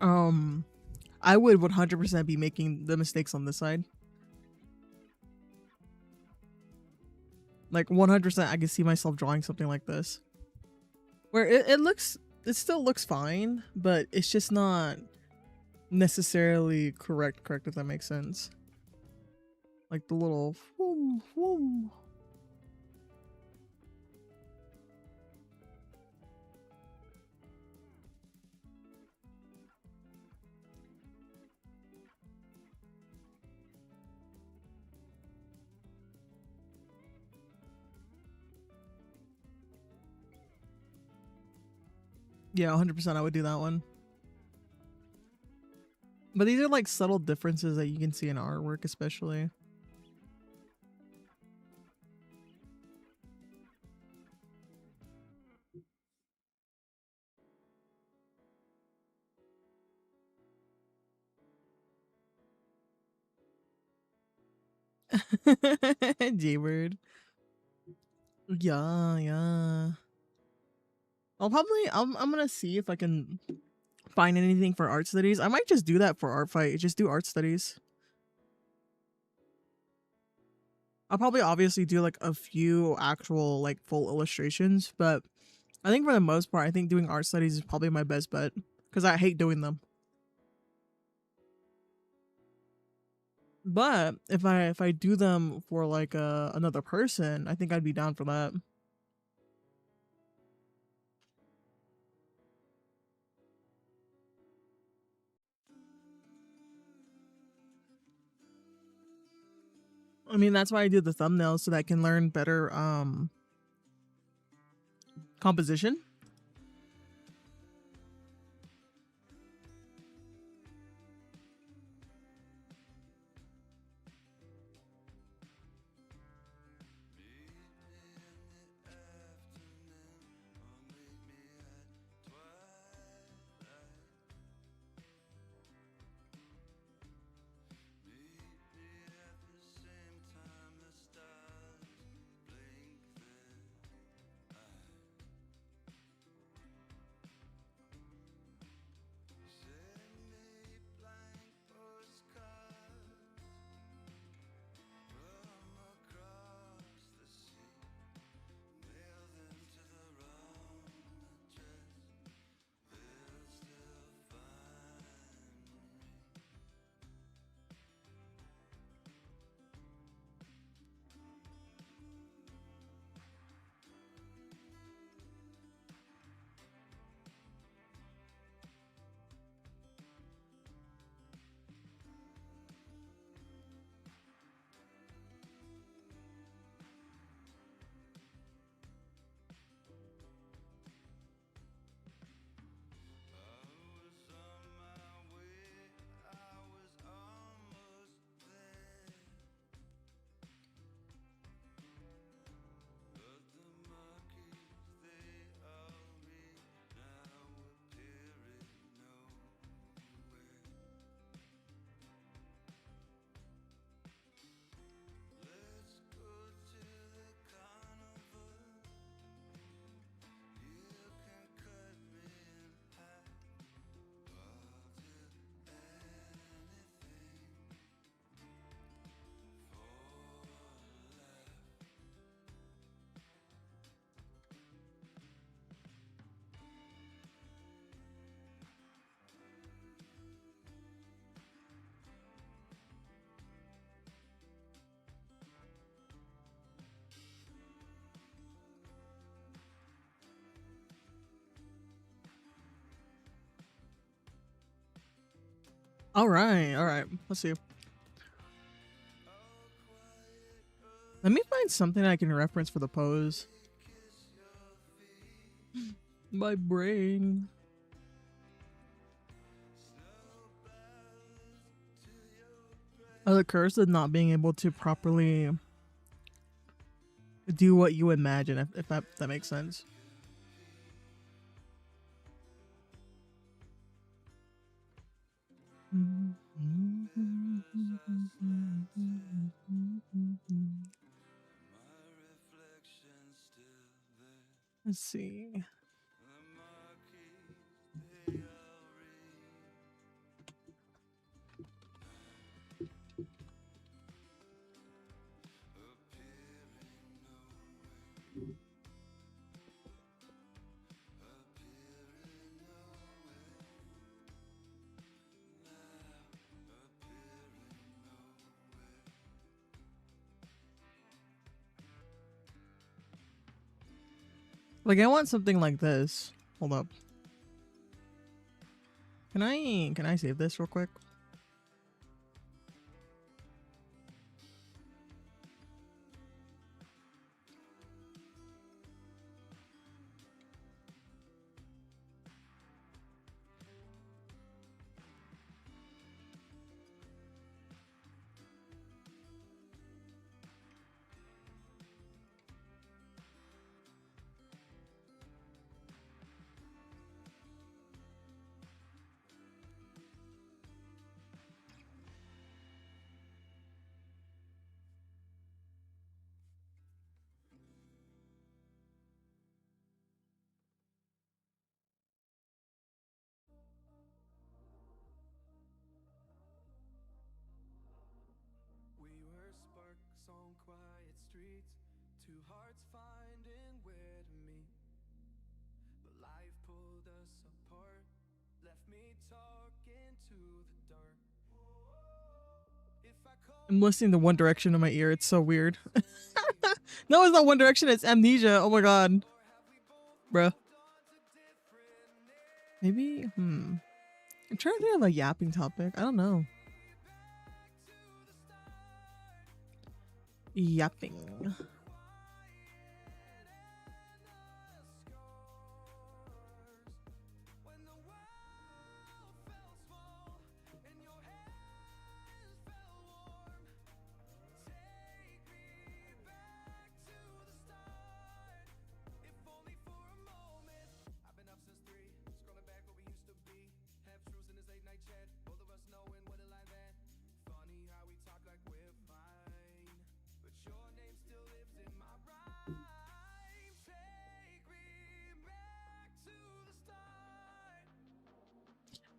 I would 100% be making the mistakes on this side. Like 100% I can see myself drawing something like this. Where it still looks fine, but it's just not necessarily correct if that makes sense. Like the little whoom, whoom. Yeah, 100% I would do that one. But these are like subtle differences that you can see in artwork, especially. Jaybird. Yeah. I'm gonna see if I can find anything for art studies. I might just do that for art fight. Just do art studies. I'll probably obviously do like a few actual like full illustrations, but I think for the most part, I think doing art studies is probably my best bet because I hate doing them. But if I do them for like another person, I think I'd be down for that. I mean, that's why I do the thumbnails so that I can learn better composition. All right. Let's see. Let me find something I can reference for the pose. My brain. Oh, the curse of not being able to properly do what you imagine, if that makes sense. Let's see. Like, I want something like this. Hold up. Can I save this real quick? We were sparks on quiet streets, two hearts finding where to meet. But life pulled us apart, left me talking to the dark. If I call I'm listening to One Direction in my ear. It's so weird. No, it's not One Direction. It's Amnesia. Oh my god. Bruh. Maybe, I'm trying to think of a yapping topic. I don't know. Yapping.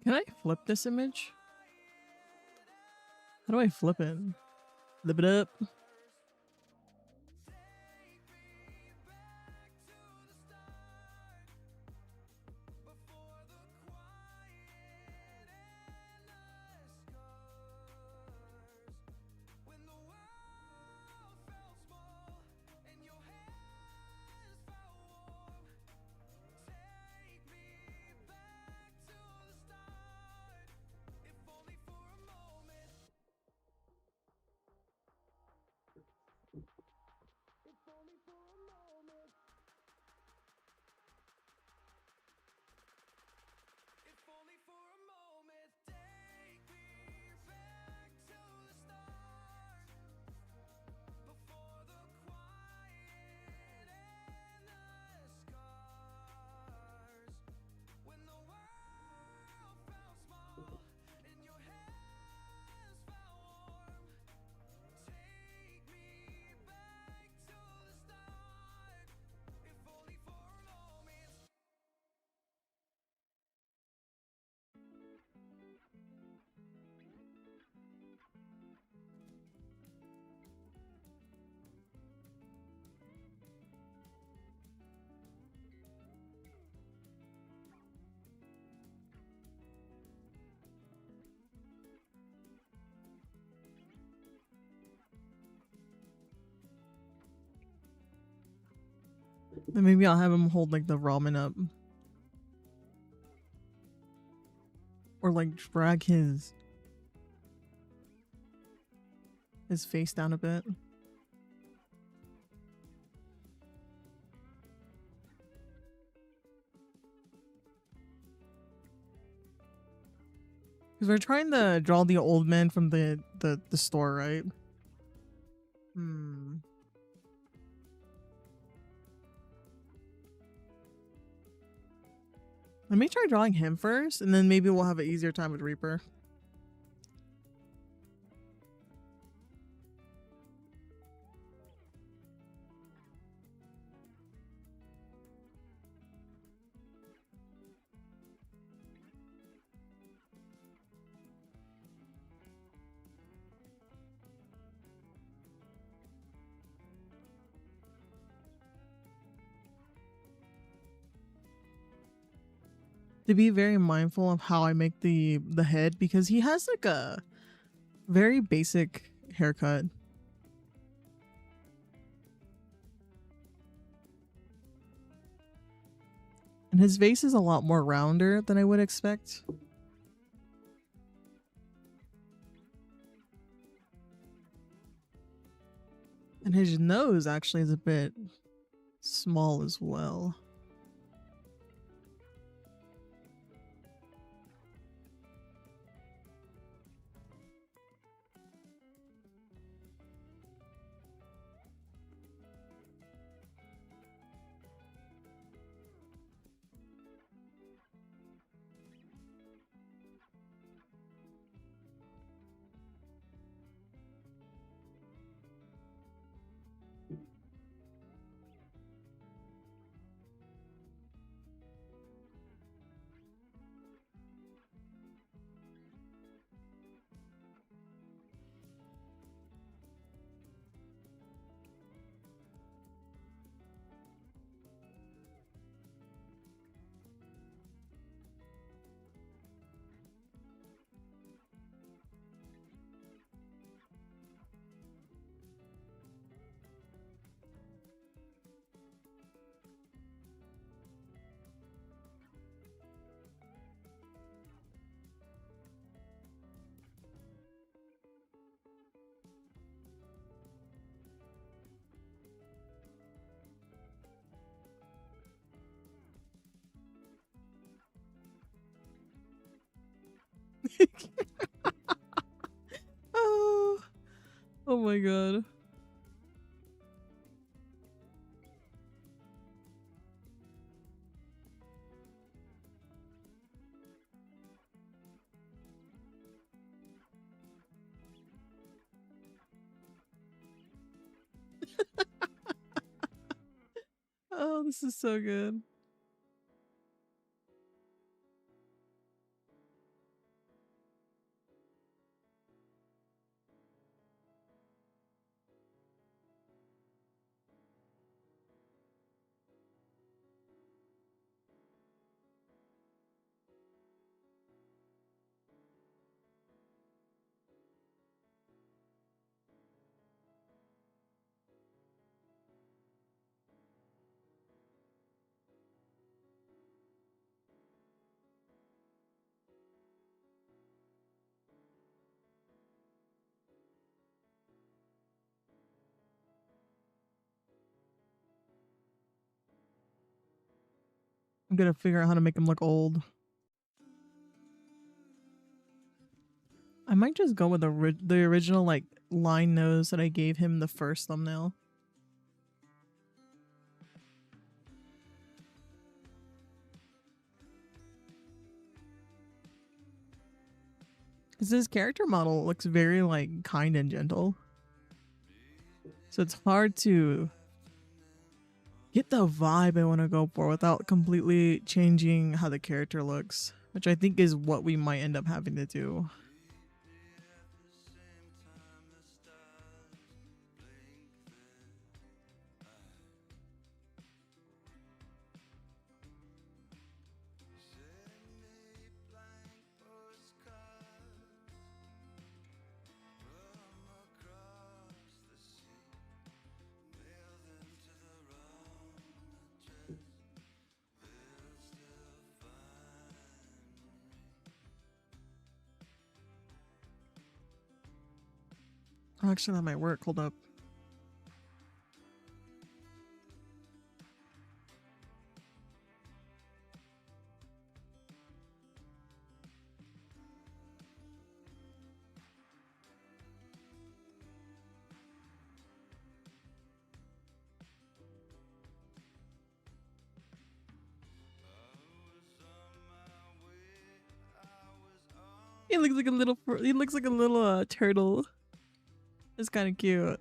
Can I flip this image? How do I flip it? Flip it up. Then maybe I'll have him hold like the ramen up. Or like drag his face down a bit. Because we're trying to draw the old man from the store, right? Let me try drawing him first, and then maybe we'll have an easier time with Reaper. To be very mindful of how I make the head, because he has like a very basic haircut. And his face is a lot more rounder than I would expect. And his nose actually is a bit small as well. Oh, oh my god. Oh, this is so good. I'm gonna figure out how to make him look old. I might just go with the original like line nose that I gave him the first thumbnail. Because his character model looks very like kind and gentle. So it's hard to get the vibe I want to go for without completely changing how the character looks, which I think is what we might end up having to do. Oh, actually, that might work. Hold up. He looks like a little. He looks like a little turtle. It's kind of cute.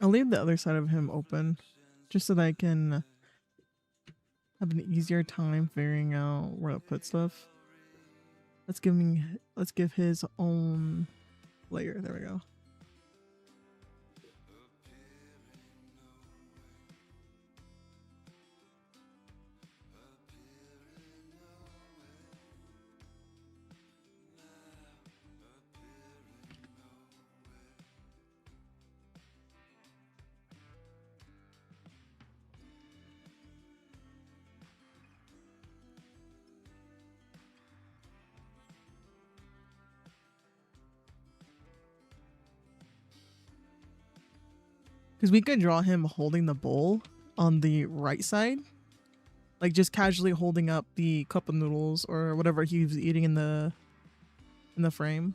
I'll leave the other side of him open, just so that I can have an easier time figuring out where to put stuff. Let's give his own layer. There we go. Because we could draw him holding the bowl on the right side. Like just casually holding up the cup of noodles or whatever he was eating in the frame.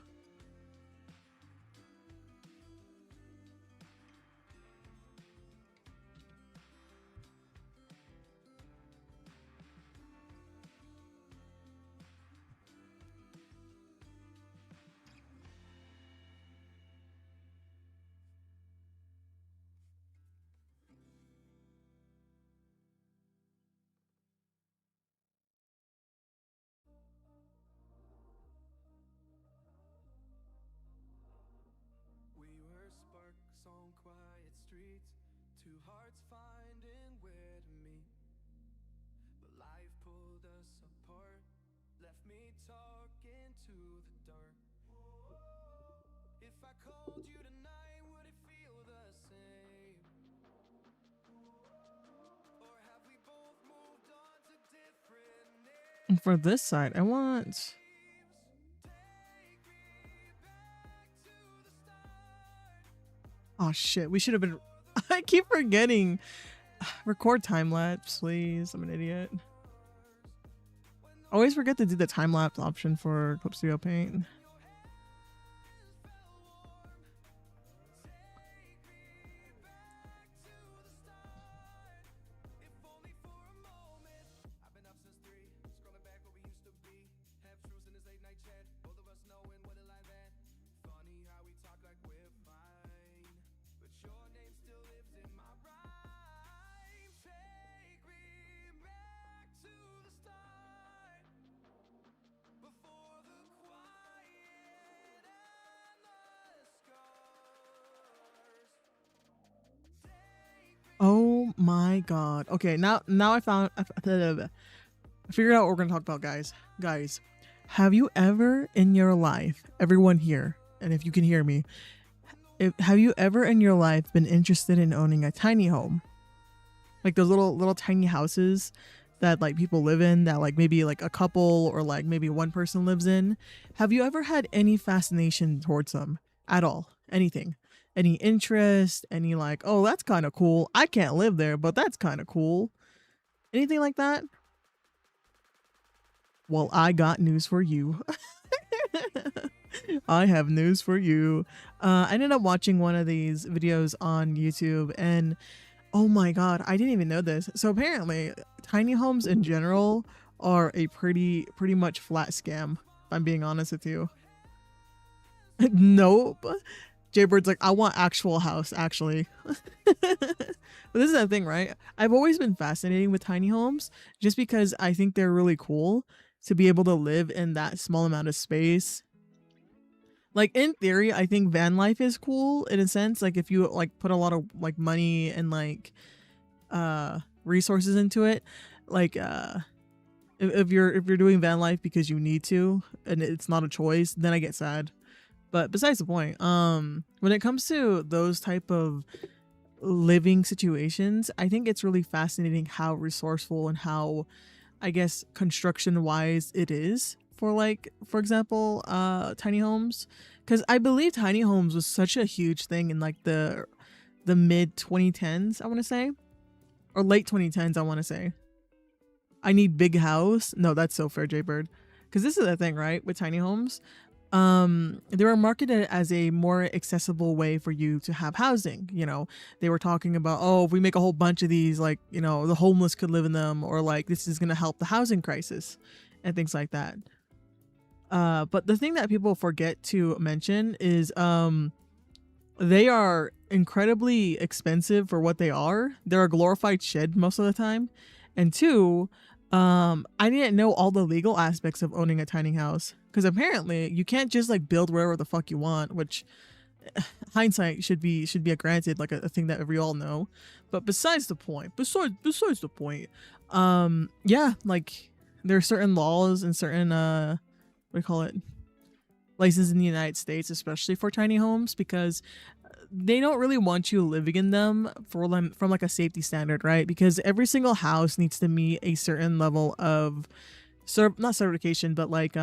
We were sparks on quiet streets, two hearts finding where to meet. But life pulled us apart, left me talking to the dark. If I called you tonight, would it feel the same? Or have we both moved on to different names? And for this side, I want... Oh shit, we should have been... I keep forgetting. Record time lapse, please. I'm an idiot. I always forget to do the time lapse option for Clip Studio Paint. Oh my god. Okay, now I figured out what we're gonna talk about, guys. Guys, have you ever in your life, everyone here, and if you can hear me, have you ever in your life been interested in owning a tiny home? Like those little tiny houses that like people live in, that like maybe like a couple or like maybe one person lives in. Have you ever had any fascination towards them at all? Anything? Any interest? Any like, oh, that's kind of cool. I can't live there, but that's kind of cool. Anything like that? Well, I got news for you. I have news for you. I ended up watching one of these videos on YouTube, and oh my god, I didn't even know this. So apparently, tiny homes in general are a pretty much flat scam, if I'm being honest with you. Nope. Jaybird's like, I want actual house, actually. But this is the thing, right? I've always been fascinated with tiny homes just because I think they're really cool to be able to live in that small amount of space. Like, in theory, I think van life is cool in a sense. Like, if you like put a lot of like money and like resources into it, like if you're doing van life because you need to and it's not a choice, then I get sad. But besides the point, when it comes to those type of living situations, I think it's really fascinating how resourceful and how, I guess, construction wise it is for, like, for example, tiny homes. Because I believe tiny homes was such a huge thing in like the mid 2010s, I want to say, or late 2010s, I want to say. I need big house. No, that's so fair, Jaybird. Because this is the thing, right, with tiny homes. They were marketed as a more accessible way for you to have housing. You know, they were talking about, oh, if we make a whole bunch of these, like, you know, the homeless could live in them, or like this is going to help the housing crisis and things like that. But the thing that people forget to mention is they are incredibly expensive for what they are. They're a glorified shed most of the time. And two, I didn't know all the legal aspects of owning a tiny house, because apparently you can't just like build wherever the fuck you want, which hindsight should be a granted, like a thing that we all know. But besides the point, yeah, like there are certain laws and certain what do you call it, licenses in the United States, especially for tiny homes, because they don't really want you living in them from like a safety standard, right? Because every single house needs to meet a certain level of not certification, but like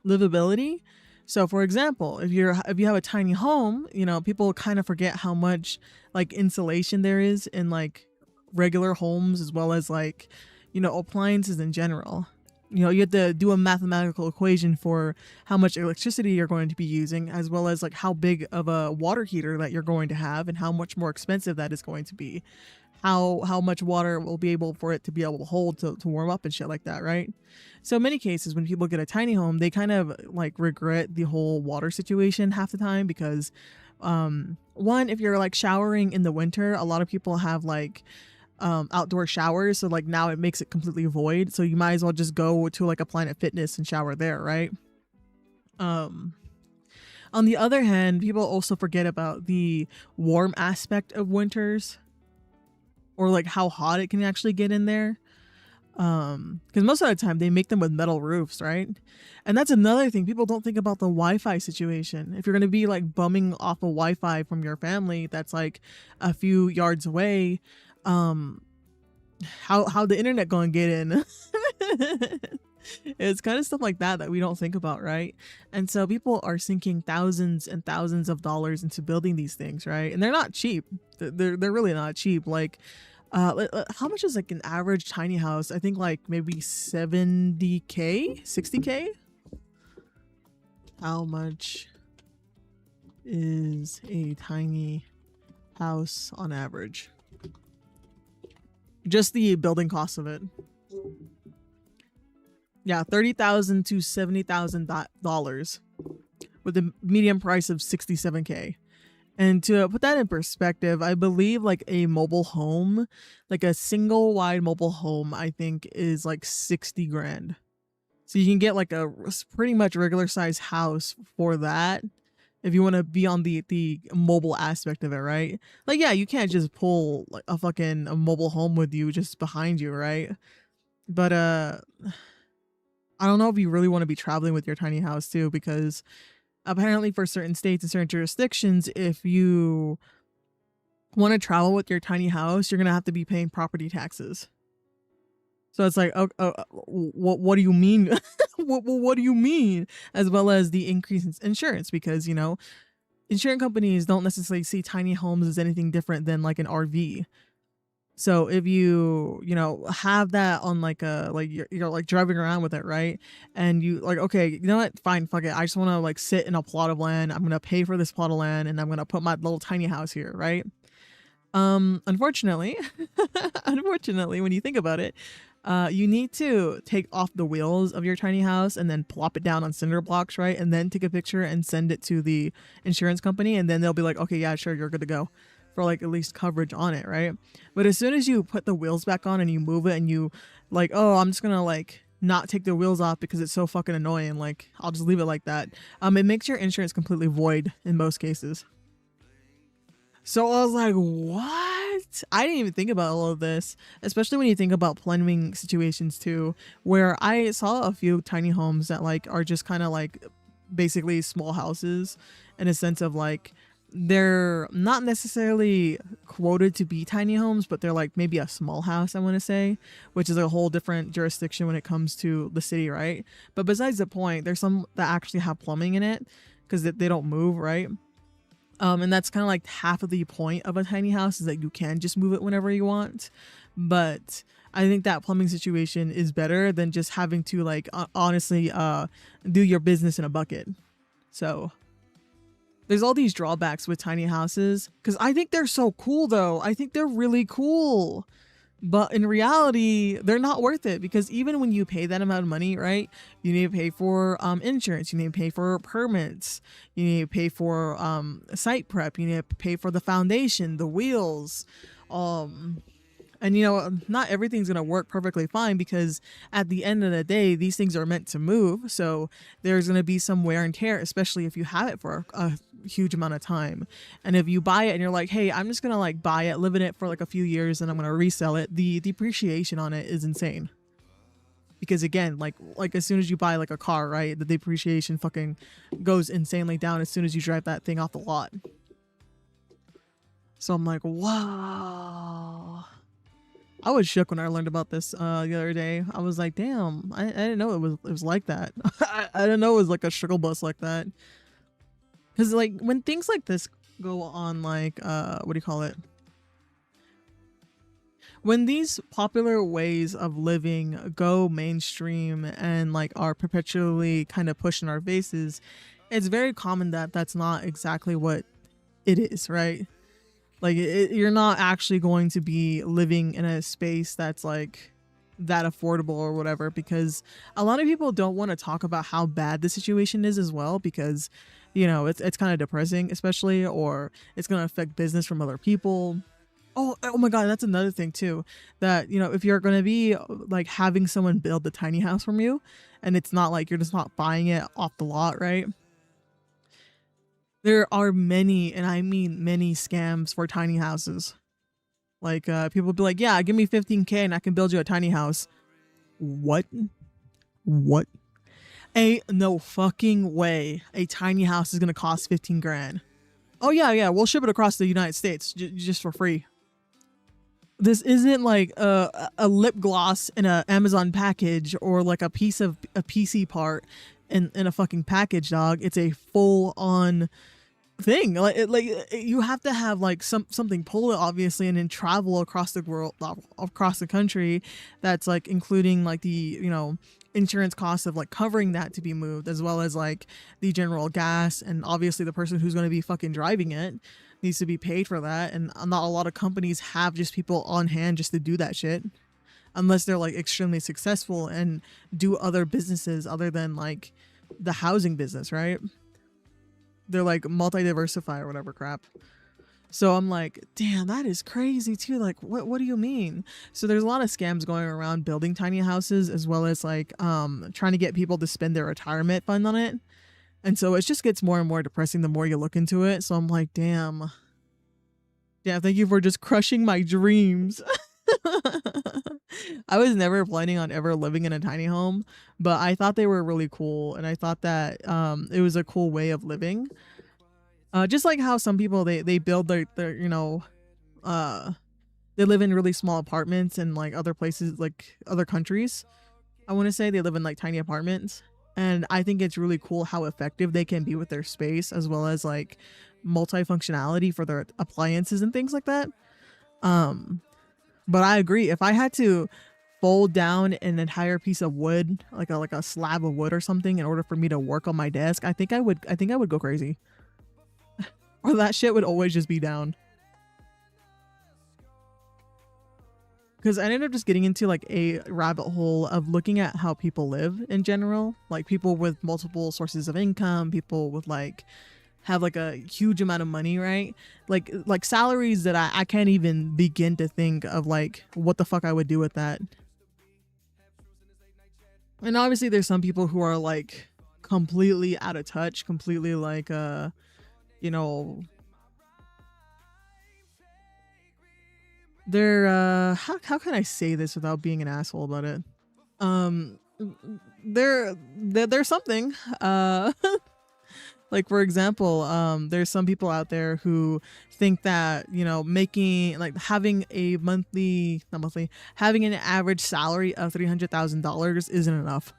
livability. So for example, if you have a tiny home, you know, people kind of forget how much like insulation there is in like regular homes, as well as like, you know, appliances in general. You know, you have to do a mathematical equation for how much electricity you're going to be using, as well as like how big of a water heater that you're going to have and how much more expensive that is going to be. How much water will be able for it to be able to hold to warm up and shit like that, right? So in many cases, when people get a tiny home, they kind of like regret the whole water situation half the time, because one, if you're like showering in the winter, a lot of people have like outdoor showers, so like now it makes it completely void, so you might as well just go to like a Planet Fitness and shower there, right? On the other hand, people also forget about the warm aspect of winters, or like how hot it can actually get in there, because most of the time they make them with metal roofs, right? And that's another thing, people don't think about the Wi-Fi situation. If you're going to be like bumming off of Wi-Fi from your family that's like a few yards away, how the internet gonna get in? It's kind of stuff like that we don't think about, right? And so people are sinking thousands and thousands of dollars into building these things, right? And they're not cheap. They're really not cheap. Like how much is like an average tiny house? I think like maybe 70K, 60K. How much is a tiny house on average? Just the building cost of it. Yeah, $30,000 to $70,000 with a median price of $67K. And to put that in perspective, I believe like a mobile home, like a single wide mobile home, I think is like 60 grand. So you can get like a pretty much regular size house for that, if you want to be on the mobile aspect of it, right? Like, yeah, you can't just pull like a mobile home with you just behind you, right? But I don't know if you really want to be traveling with your tiny house too, because apparently for certain states and certain jurisdictions, if you want to travel with your tiny house, you're gonna have to be paying property taxes. So it's like, what do you mean? what do you mean? As well as the increase in insurance, because, you know, insurance companies don't necessarily see tiny homes as anything different than like an RV. So if you, have that on like you're like driving around with it, right? And you like, okay, you know what? Fine, fuck it. I just want to like sit in a plot of land. I'm going to pay for this plot of land and I'm going to put my little tiny house here, right? Unfortunately, unfortunately, when you think about it, you need to take off the wheels of your tiny house and then plop it down on cinder blocks, right? And then take a picture and send it to the insurance company. And then they'll be like, okay, yeah, sure, you're good to go for like at least coverage on it, right? But as soon as you put the wheels back on and you move it and you like, oh, I'm just gonna like not take the wheels off because it's so fucking annoying, like I'll just leave it like that. It makes your insurance completely void in most cases. So I was like, what? I didn't even think about all of this, especially when you think about plumbing situations too, where I saw a few tiny homes that like are just kind of like basically small houses in a sense of like they're not necessarily quoted to be tiny homes, but they're like maybe a small house, I want to say, which is a whole different jurisdiction when it comes to the city, right? But besides the point, there's some that actually have plumbing in it because they don't move, right? And that's kind of like half of the point of a tiny house is that you can just move it whenever you want. But I think that plumbing situation is better than just having to like honestly do your business in a bucket. So there's all these drawbacks with tiny houses because I think they're so cool though. I think they're really cool. But in reality, they're not worth it because even when you pay that amount of money, right, you need to pay for insurance, you need to pay for permits, you need to pay for site prep, you need to pay for the foundation, the wheels, and not everything's going to work perfectly fine because at the end of the day, these things are meant to move. So there's going to be some wear and tear, especially if you have it for a huge amount of time. And if you buy it and you're like, hey, I'm just going to like buy it, live in it for like a few years and I'm going to resell it, the depreciation on it is insane. Because again, like as soon as you buy like a car, right, the depreciation fucking goes insanely down as soon as you drive that thing off the lot. So I'm like, wow. I was shook when I learned about this the other day. I was like, damn, I didn't know it was like that. I didn't know it was like a struggle bus like that. Because like when things like this go on, like what do you call it? When these popular ways of living go mainstream and like are perpetually kind of pushed in our faces, it's very common that that's not exactly what it is, right? Like you're not actually going to be living in a space that's like that affordable or whatever, because a lot of people don't want to talk about how bad the situation is as well, because it's kind of depressing, especially, or it's going to affect business from other people. Oh my god, that's another thing too, that if you're going to be like having someone build the tiny house from you and it's not like you're just not buying it off the lot, right? There are many, and I mean many, scams for tiny houses. Like people be like, yeah, give me 15K and I can build you a tiny house. What? No fucking way a tiny house is gonna cost 15 grand. Oh yeah, we'll ship it across the United States just for free. This isn't like a lip gloss in a Amazon package or like a piece of a PC part in a fucking package, dog. It's a full on thing. Like you have to have like something pull it, obviously, and then travel across the world, across the country, that's like including like the insurance costs of like covering that to be moved, as well as like the general gas, and obviously the person who's going to be fucking driving it needs to be paid for that. And not a lot of companies have just people on hand just to do that shit, unless they're like extremely successful and do other businesses other than like the housing business, right? They're like multi-diversify or whatever crap. So I'm like, damn, that is crazy too. Like, what do you mean? So there's a lot of scams going around building tiny houses, as well as like trying to get people to spend their retirement fund on it. And so it just gets more and more depressing the more you look into it. So I'm like, damn, thank you for just crushing my dreams. I was never planning on ever living in a tiny home, but I thought they were really cool, and I thought that it was a cool way of living. Just like how some people they build their they live in really small apartments in like other places, like other countries. I want to say they live in like tiny apartments, and I think it's really cool how effective they can be with their space, as well as like multifunctionality for their appliances and things like that. But I agree. If I had to fold down an entire piece of wood, like a slab of wood or something, in order for me to work on my desk, I think I would go crazy. Or that shit would always just be down. Because I ended up just getting into like a rabbit hole of looking at how people live in general, like people with multiple sources of income, people with like have like a huge amount of money, right? Like salaries that I can't even begin to think of like what the fuck I would do with that. And obviously there's some people who are like completely out of touch, completely like you know, they're how can I say this without being an asshole about it? There's something like for example, there's some people out there who think that, you know, making like having a having an average salary of $300,000 isn't enough.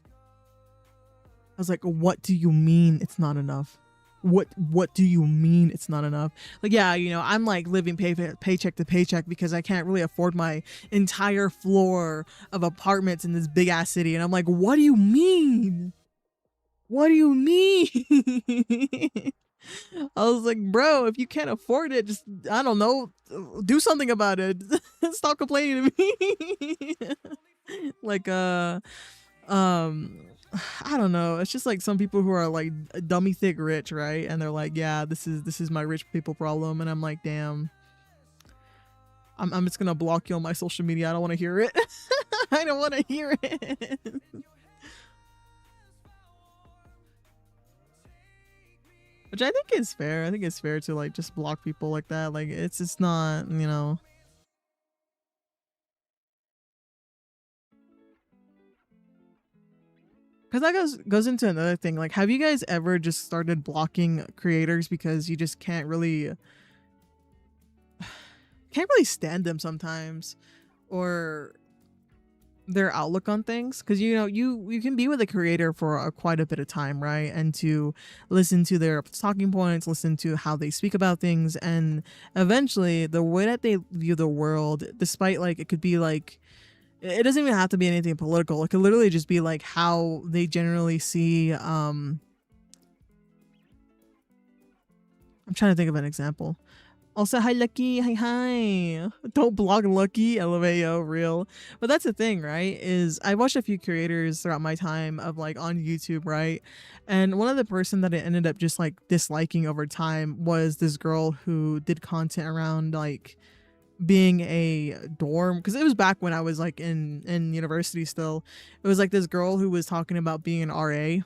I was like, what do you mean it's not enough? What do you mean it's not enough? Like, yeah, you know, I'm like living paycheck to paycheck because I can't really afford my entire floor of apartments in this big ass city. And I'm like, what do you mean? What do you mean? I was like, bro, if you can't afford it, just, I don't know, do something about it. Stop complaining to me. Like, I don't know. It's just like some people who are like dummy thick rich, right? And they're like, yeah, this is my rich people problem. And I'm like, damn, I'm just gonna block you on my social media. I don't want to hear it. I don't want to hear it. Which I think is fair. I think it's fair to like just block people like that. Like it's not, you know. Because that goes into another thing. Like, have you guys ever just started blocking creators because you just can't really stand them sometimes, or their outlook on things? Because you know you can be with a creator for quite a bit of time, right? And to listen to their talking points, listen to how they speak about things, and eventually the way that they view the world, despite like it could be like, it doesn't even have to be anything political. It could literally just be like how they generally see I'm trying to think of an example. Also, hi Lucky, hi. Don't block Lucky, LMAO, real. But that's the thing, right? Is I watched a few creators throughout my time of like on YouTube, right? And one of the person that I ended up just like disliking over time was this girl who did content around like being a dorm, because it was back when I was like in university still. It was like this girl who was talking about being an RA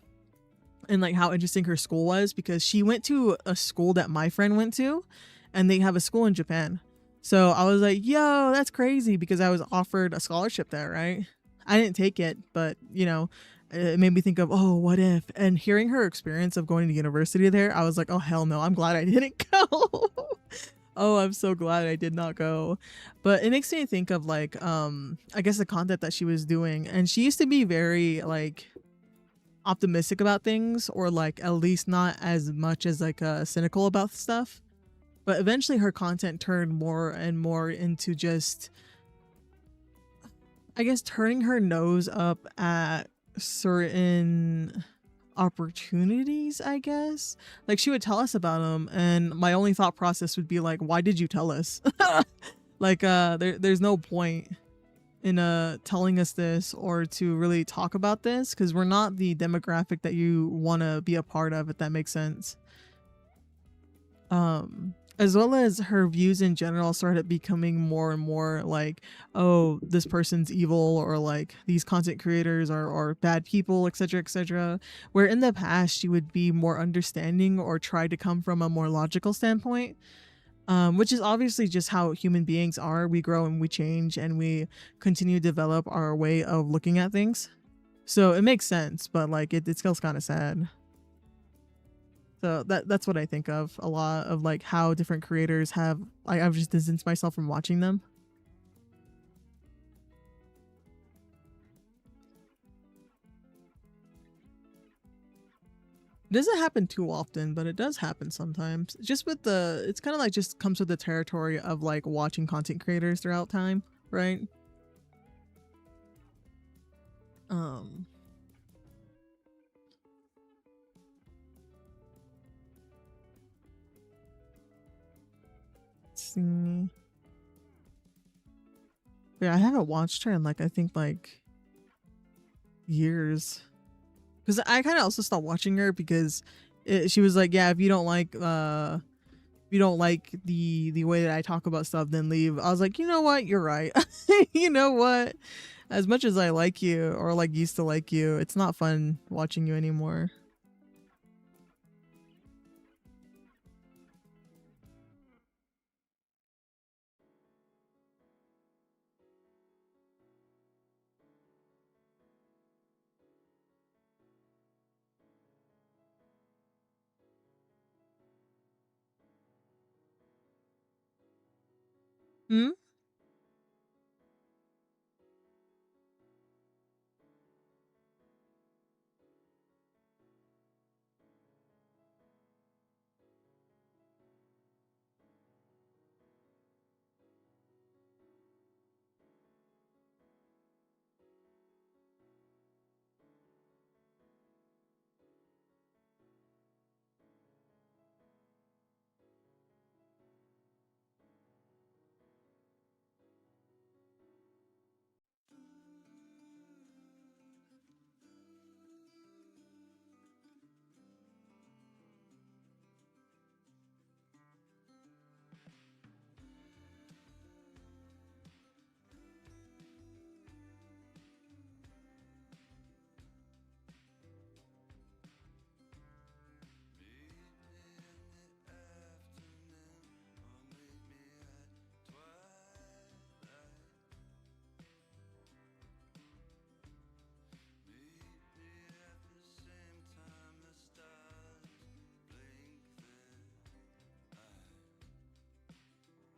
and like how interesting her school was, because she went to a school that my friend went to, and they have a school in Japan. So I was like, yo, that's crazy, because I was offered a scholarship there, right? I didn't take it, but you know, it made me think of, oh, what if? And hearing her experience of going to university there, I was like, oh hell no, I'm glad I didn't go. Oh, I'm so glad I did not go. But it makes me think of like I guess the content that she was doing, and she used to be very like optimistic about things, or like at least not as much as like cynical about stuff. But eventually her content turned more and more into just, I guess, turning her nose up at certain opportunities, I guess. Like she would tell us about them, and my only thought process would be like, why did you tell us? Like there's no point in telling us this or to really talk about this, because we're not the demographic that you want to be a part of, if that makes sense. As well as her views in general started becoming more and more like, oh, this person's evil, or like these content creators are bad people, etc., etc. Where in the past she would be more understanding or try to come from a more logical standpoint, which is obviously just how human beings are. We grow and we change and we continue to develop our way of looking at things. So it makes sense, but like it feels kind of sad. So that's what I think of a lot, of like how different creators have, I've just distanced myself from watching them. doesn't happen too often, but it does happen sometimes. Just with the, it's kind of like just comes with the territory of like watching content creators throughout time, right? Let's see. Yeah, I haven't watched her in like I think like years. Because I kind of also stopped watching her because she was like, yeah, if you don't like the way that I talk about stuff, then leave. I was like, you know what, you're right. You know what, as much as I like you or like used to like you, it's not fun watching you anymore. Hmm.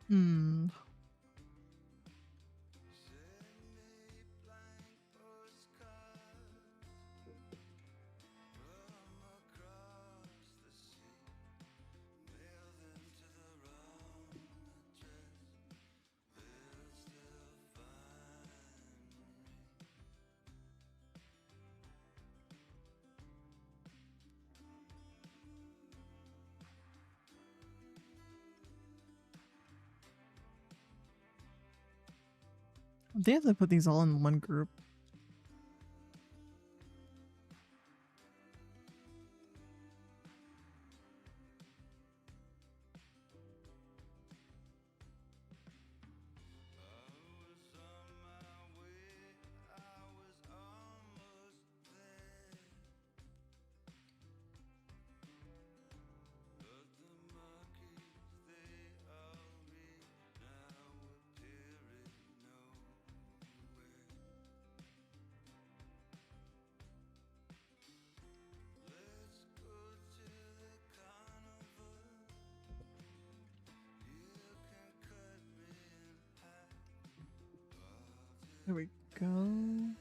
Hmm. They have to put these all in one group. There we go.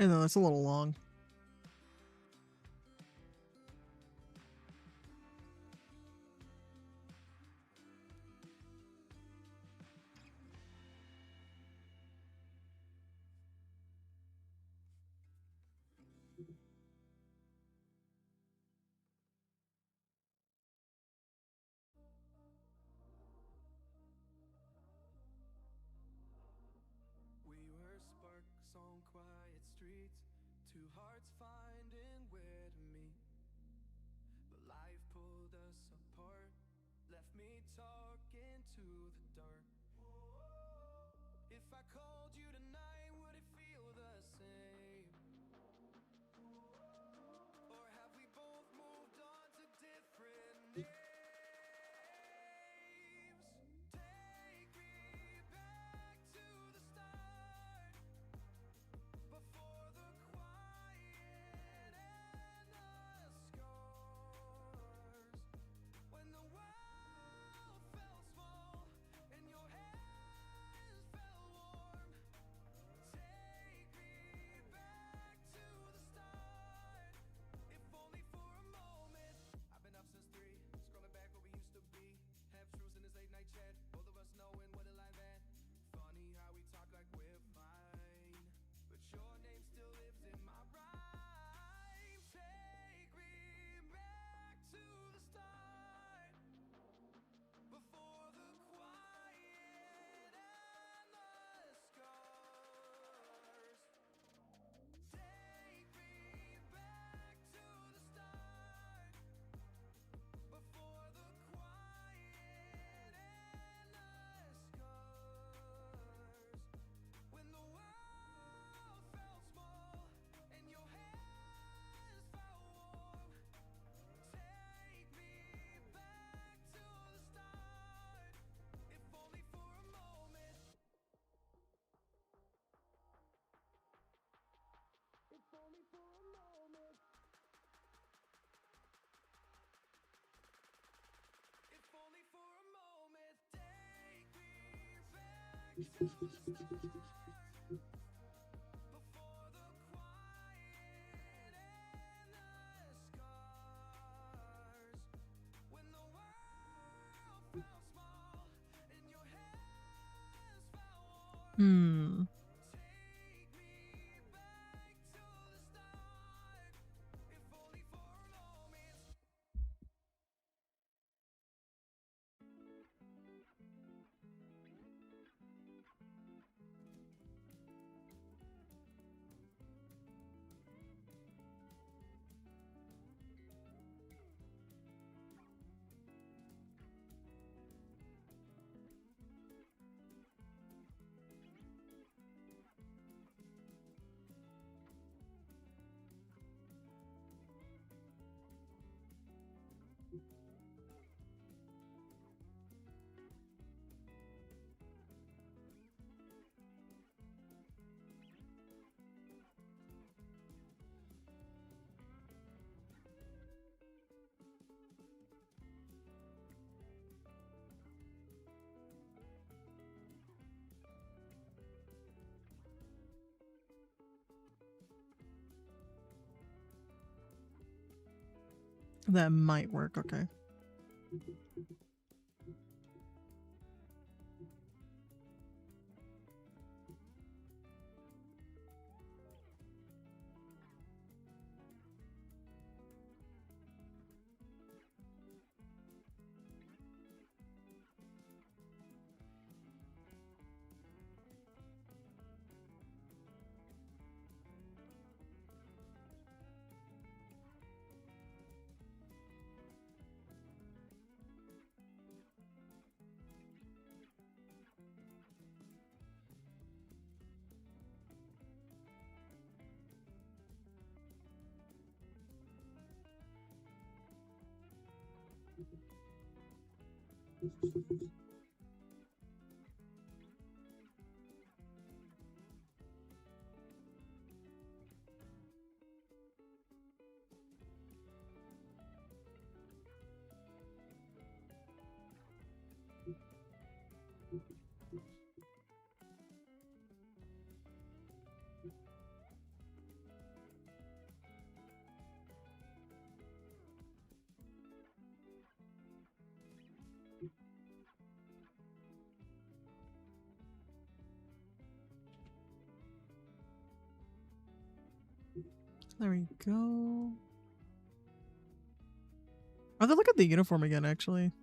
I know it's a little long. We were sparks on quiet streets, two hearts finding where to meet. But life pulled us apart, left me talking to the dark. If I called you tonight, would it feel the same? Or have we both moved on to different names? Take me back to the start, before the quiet and the scars. When the world felt small and your hands felt warm. Take me back to the start, if only for a moment. I've been up since 3, scrolling back where we used to be. Half truths in this late night chat, both of us knowing what a lie that. Funny how we talk like we're fine, but your name still lives in my rhyme. Take me back to the start, before the quiet and the scars. Take me back to the start, before the quiet and the scars. When the world felt small and your hands felt warm. Take me back to the start, if only for a moment. If only for a moment. If only for a moment. Take me back to the start, before the quiet and the scars. When the world felt small and your hands felt warm. Take me back to the start, if only for a moment. That might work, okay. There we go. Oh, they look at the uniform again, actually.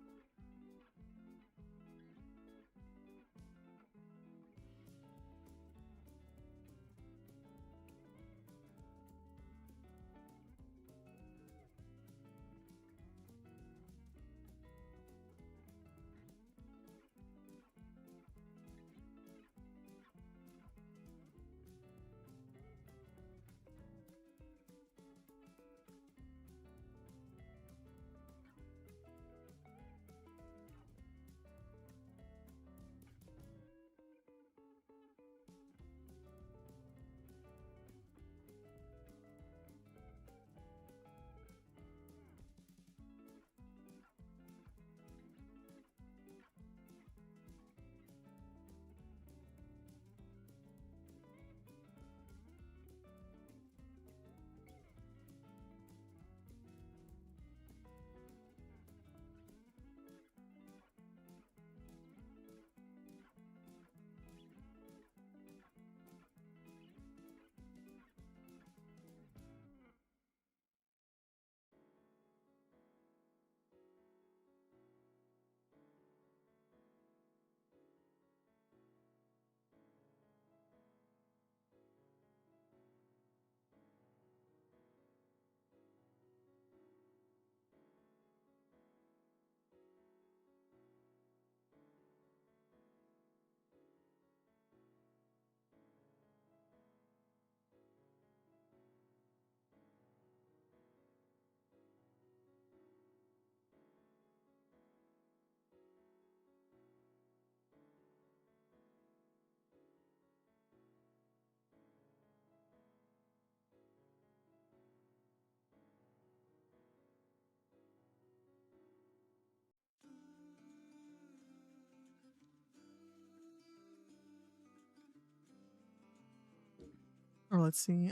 Or let's see.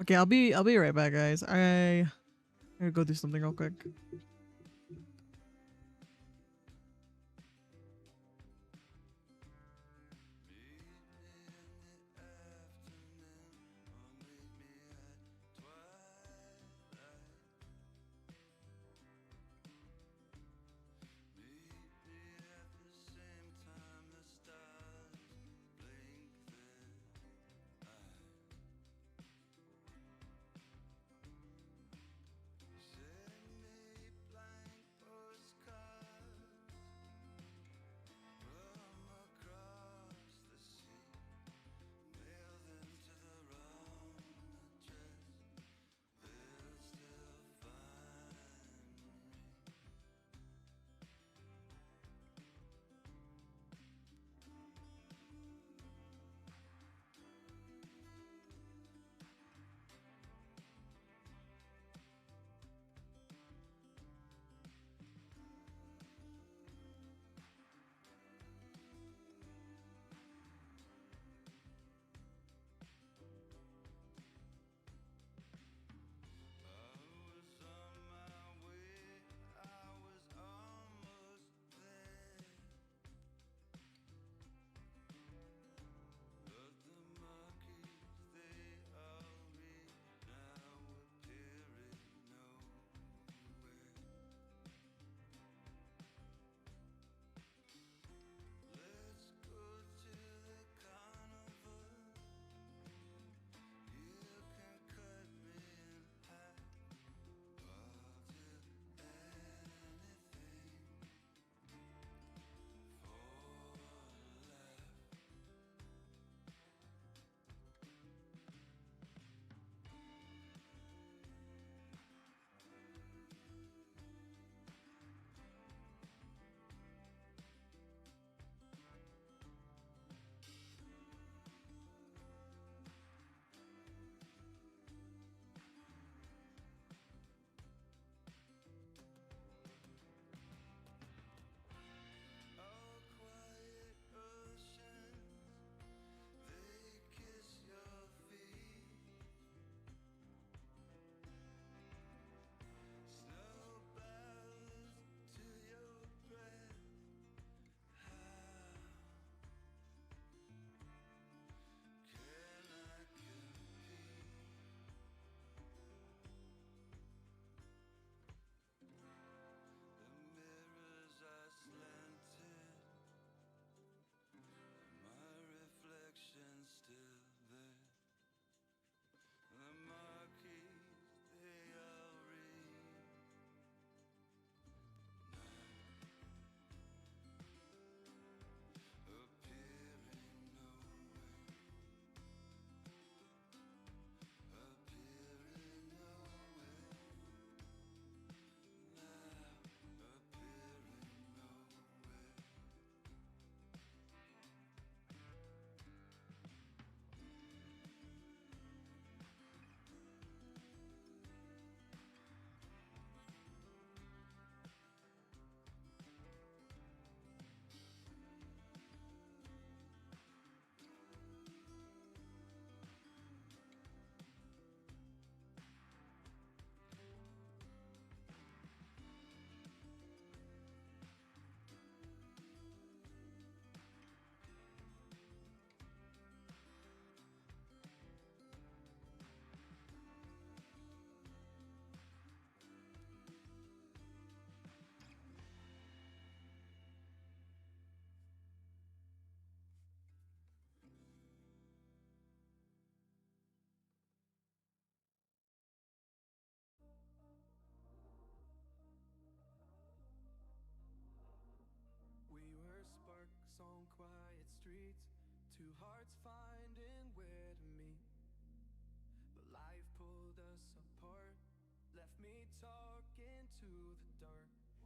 Okay, I'll be right back, guys. I gotta go do something real quick. Two hearts finding where to meet, but life pulled us apart, left me talking to the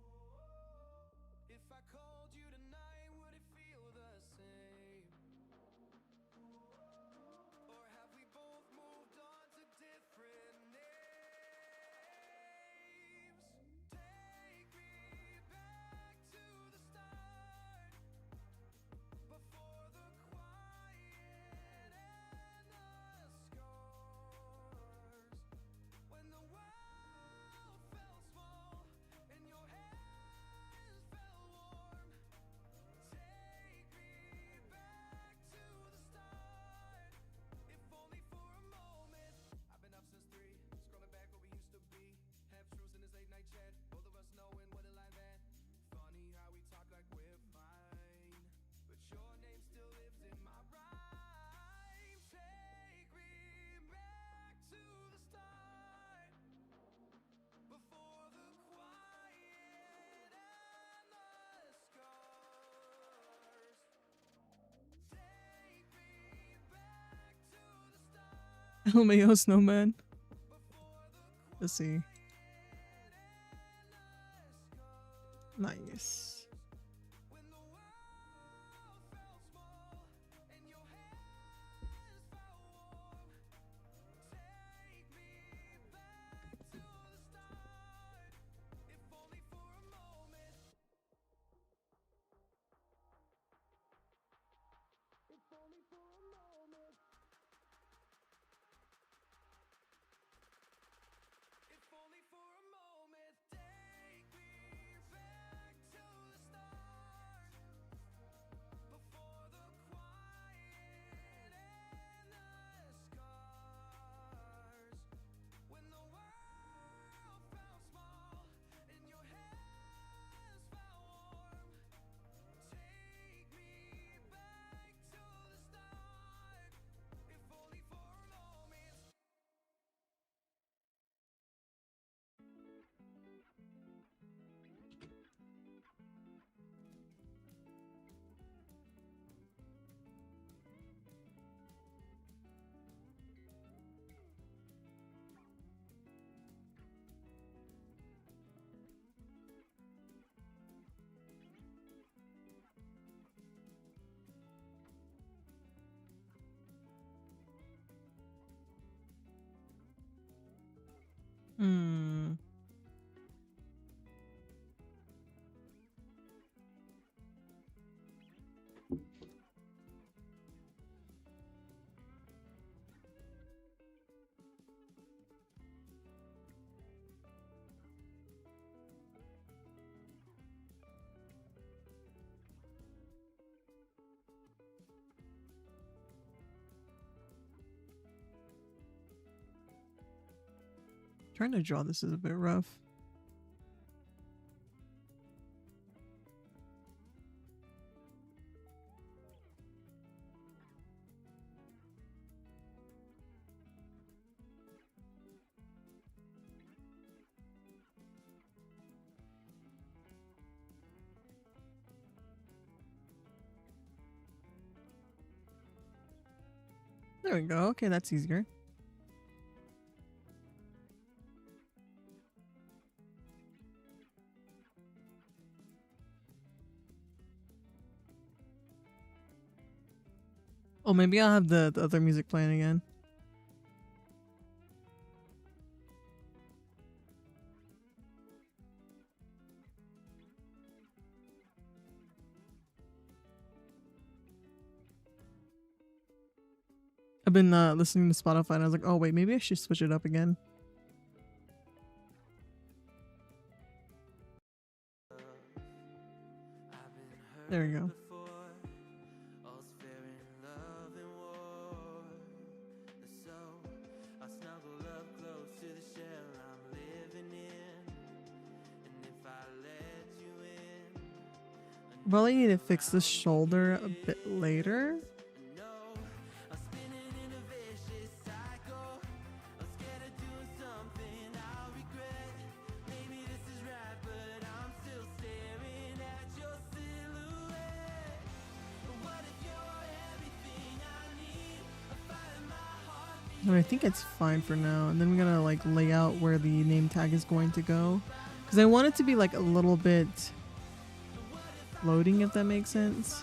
dark. If I called you tonight, would it feel the same? Or have we both moved on to different names? Take me back to the start, before the quiet and the scars. When the world felt small and your hands felt warm. Take me back to the start, if only for a moment. I've been up since 3, scrolling back what we used to be. Half truths in this late night chat, both of us knowing what a lie that. Funny how we talk like we're fine, but your name still lives in my rhyme. Take me back to the start, before the quiet and the scars. Take me back to the start, LMAO snowman. Let's see. Nice. when the world felt small and your hands felt warm. Take me back to the start, if only for a moment. If only for a moment. If only for a moment. Take me back to the start, before the quiet and the scars. When the world felt small and your hands felt warm. Take me back to the start, if only for a moment. Hmm. Trying to draw this is a bit rough. There we go. Okay, that's easier. Oh, maybe I'll have the other music playing again. I've been listening to Spotify and I was like, oh wait, maybe I should switch it up again. There we go. All's fair in love and war. So I snuggle up close to the shell I'm living in. And if I let you in, Probably need to fix the shoulder a bit later. no, I'm spinning in a vicious cycle. I'm scared of doing something I'll regret. Maybe this is right, but I'm still staring at your silhouette. What if you're everything And I think it's fine for now. And then we're gonna like lay out where the name tag is going to go. Because I want it to be like a little bit floating, if that makes sense.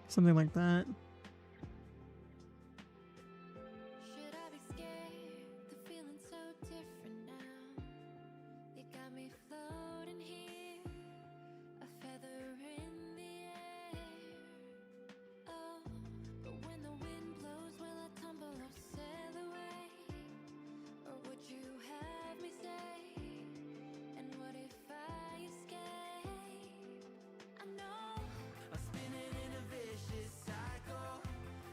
Something like that. Should I be scared? The feeling's so different now. You got me floating here, a feather in the air. Oh, but when the wind blows, will I tumble or sail away? Or would you have me stay? And what if I escape? I know I'm spinning in a vicious cycle.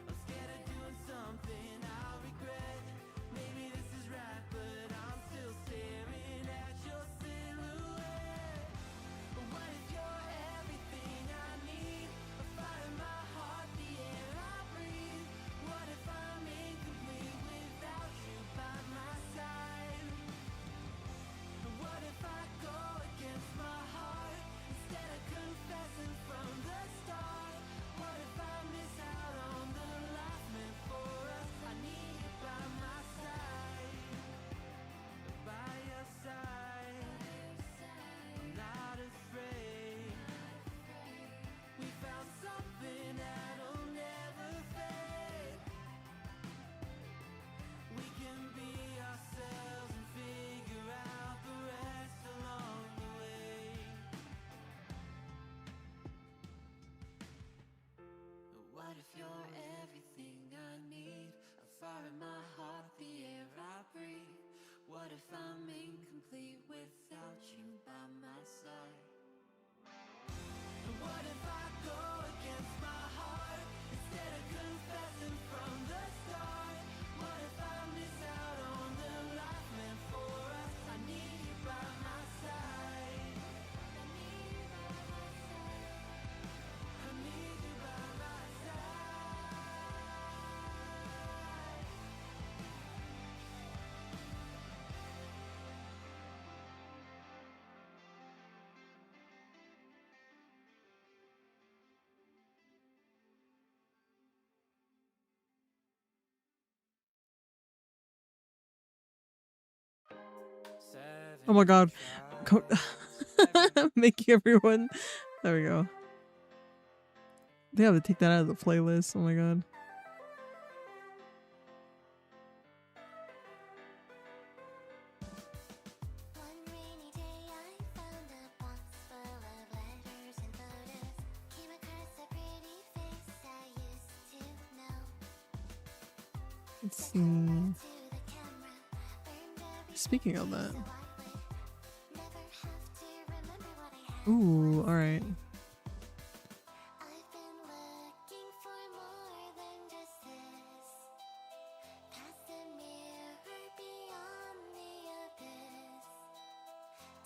I'm scared of doing something I'll regret. Maybe this is right, but I'm still staring at your silhouette. But what if you're everything I need? A fire in my heart, the air I breathe. What if I'm incomplete without you by my side? What if I go against my heart instead of confessing from the start? What if I miss out on the life meant for us? I need you by my side, by your side. I'm not afraid. We found something that'll never fade. We can be ourselves and figure out the rest along the way. What if you're everything I need? A fire in my heart, the air I breathe. What if I'm incomplete without you by my side? What if I go against my heart instead of confessing from the start? What if I miss out on the life meant for us? I need you by my side. I need you by my side. I need you by my side. Oh my god. Making everyone. There we go. They have to take that out of the playlist. Oh my god. one rainy day I found a box full of letters and photos. Came across a pretty face I used to know. Let's see. To the camera, burned every Speaking of that. so I would never have to remember what I had. Ooh, alright. I've been looking for more than just this. Past the mirror, beyond the abyss.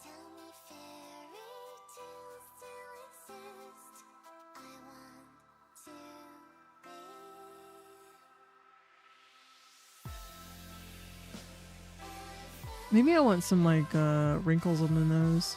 Tell me fairy tales still exist. I want to be. Maybe I want some like wrinkles on the nose.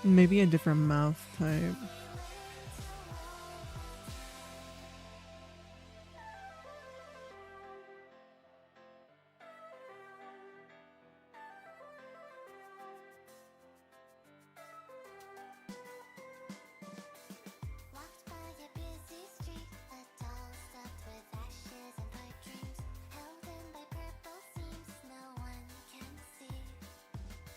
Maybe a different mouth type. Walked by a busy street, a doll stuffed with ashes and bright dreams, held in by purple seams no one can see.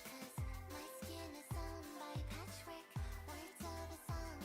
'Cause my skin is sewn by patchwork, words of a song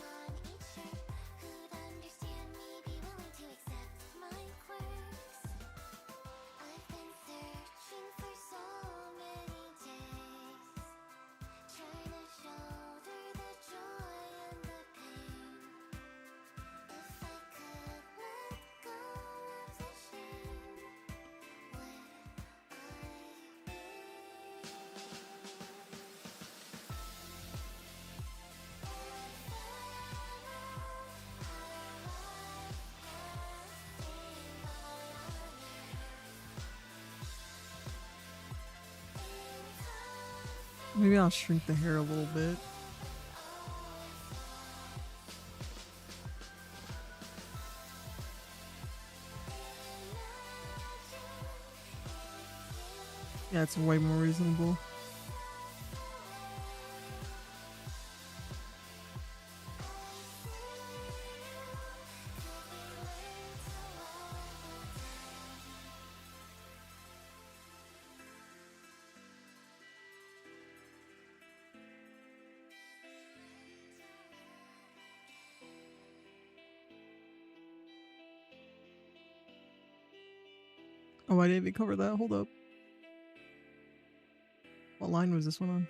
Maybe I'll shrink the hair a little bit. Yeah, it's way more reasonable. Oh, I didn't even cover that. Hold up. What line was this one on?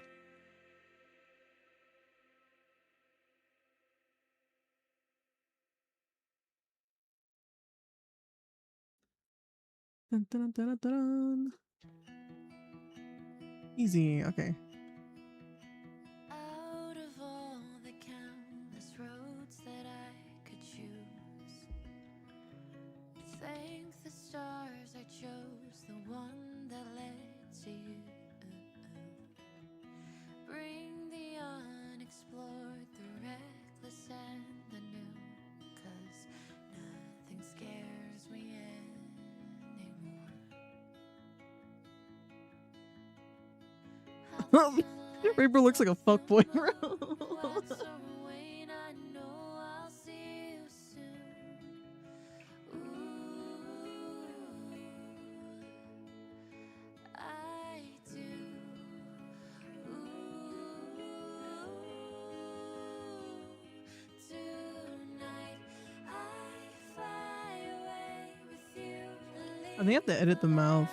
Dun, dun, dun, dun, dun. Easy. Okay. Out of all the countless roads that I could choose, thank the stars I chose the one that led to you. Bring the unexplored, the reckless and the new, 'cause nothing scares me anymore. Reaper looks like a fuckboy, bro. I think I have to edit the mouth.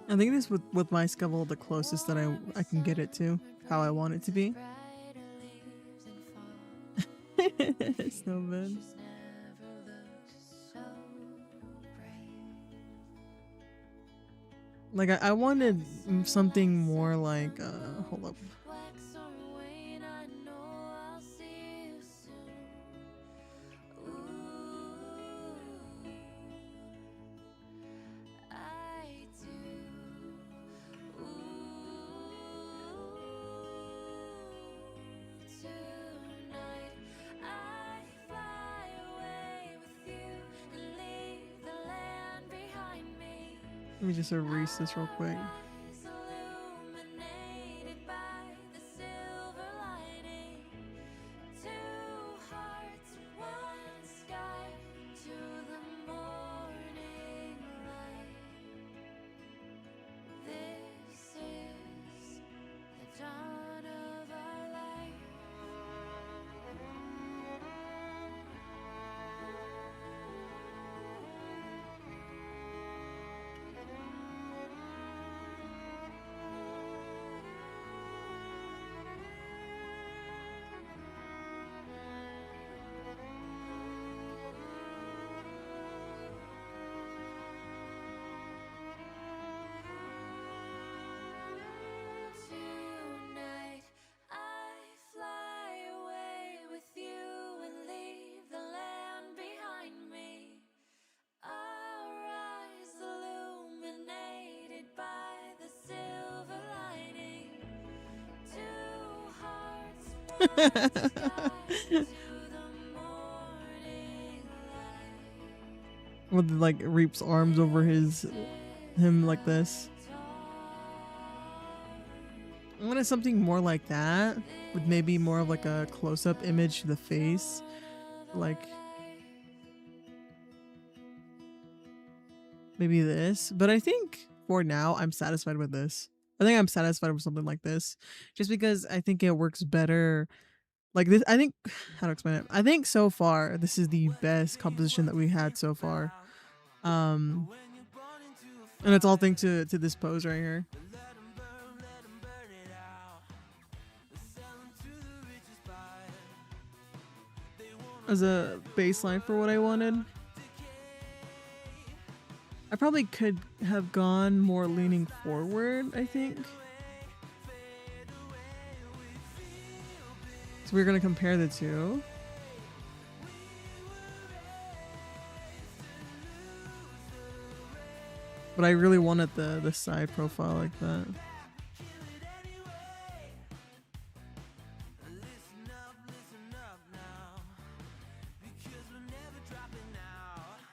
I think this with my Scovel the closest that I can get it to how I want it to be. Snowman. Like I wanted something more like hold up. Let me just erase this real quick. With like Reap's arms over him like this. I wanted something more like that, with maybe more of like a close-up image to the face, like maybe this. But I think for now I'm satisfied with this. I think I'm satisfied with something like this, just because I think it works better Like this, I think, how to explain it? I think so far this is the best composition that we had so far. And it's all thanks to this pose right here. As a baseline for what I wanted. I probably could have gone more leaning forward, I think. So we're gonna compare the two. But I really wanted the side profile like that.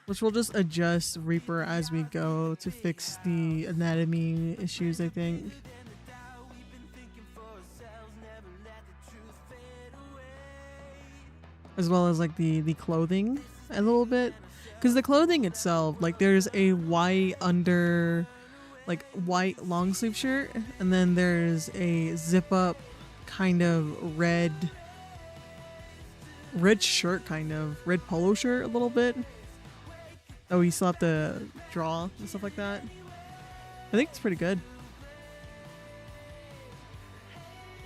Which we'll just adjust Reaper as we go to fix the anatomy issues, I think. As well as like the clothing a little bit. Because the clothing itself, like there's a white under, like white long sleeve shirt. And then there's a zip up kind of red shirt, kind of red polo shirt a little bit. Oh, you still have to draw and stuff like that. I think it's pretty good.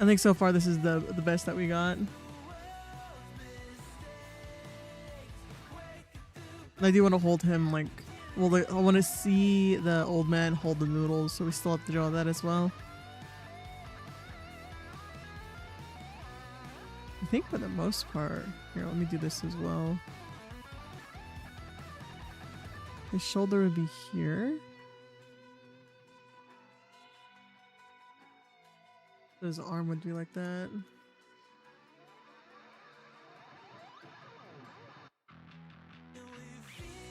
I think so far this is the best that we got. And I do want to hold him like, well, I want to see the old man hold the noodles, so we still have to draw that as well. I think for the most part, here, let me do this as well. His shoulder would be here. His arm would be like that.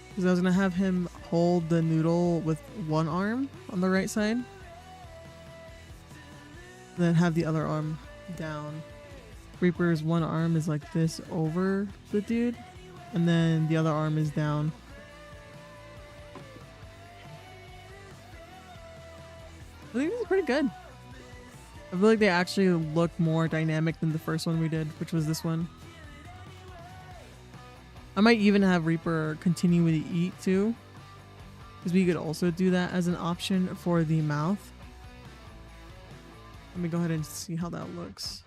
Because I was gonna have him hold the noodle with one arm on the right side. Then have the other arm down. Reaper's one arm is like this over the dude. And then the other arm is down. I think this is pretty good. I feel like they actually look more dynamic than the first one we did, which was this one. I might even have Reaper continue to eat too, because we could also do that as an option for the mouth. Let me go ahead and see how that looks.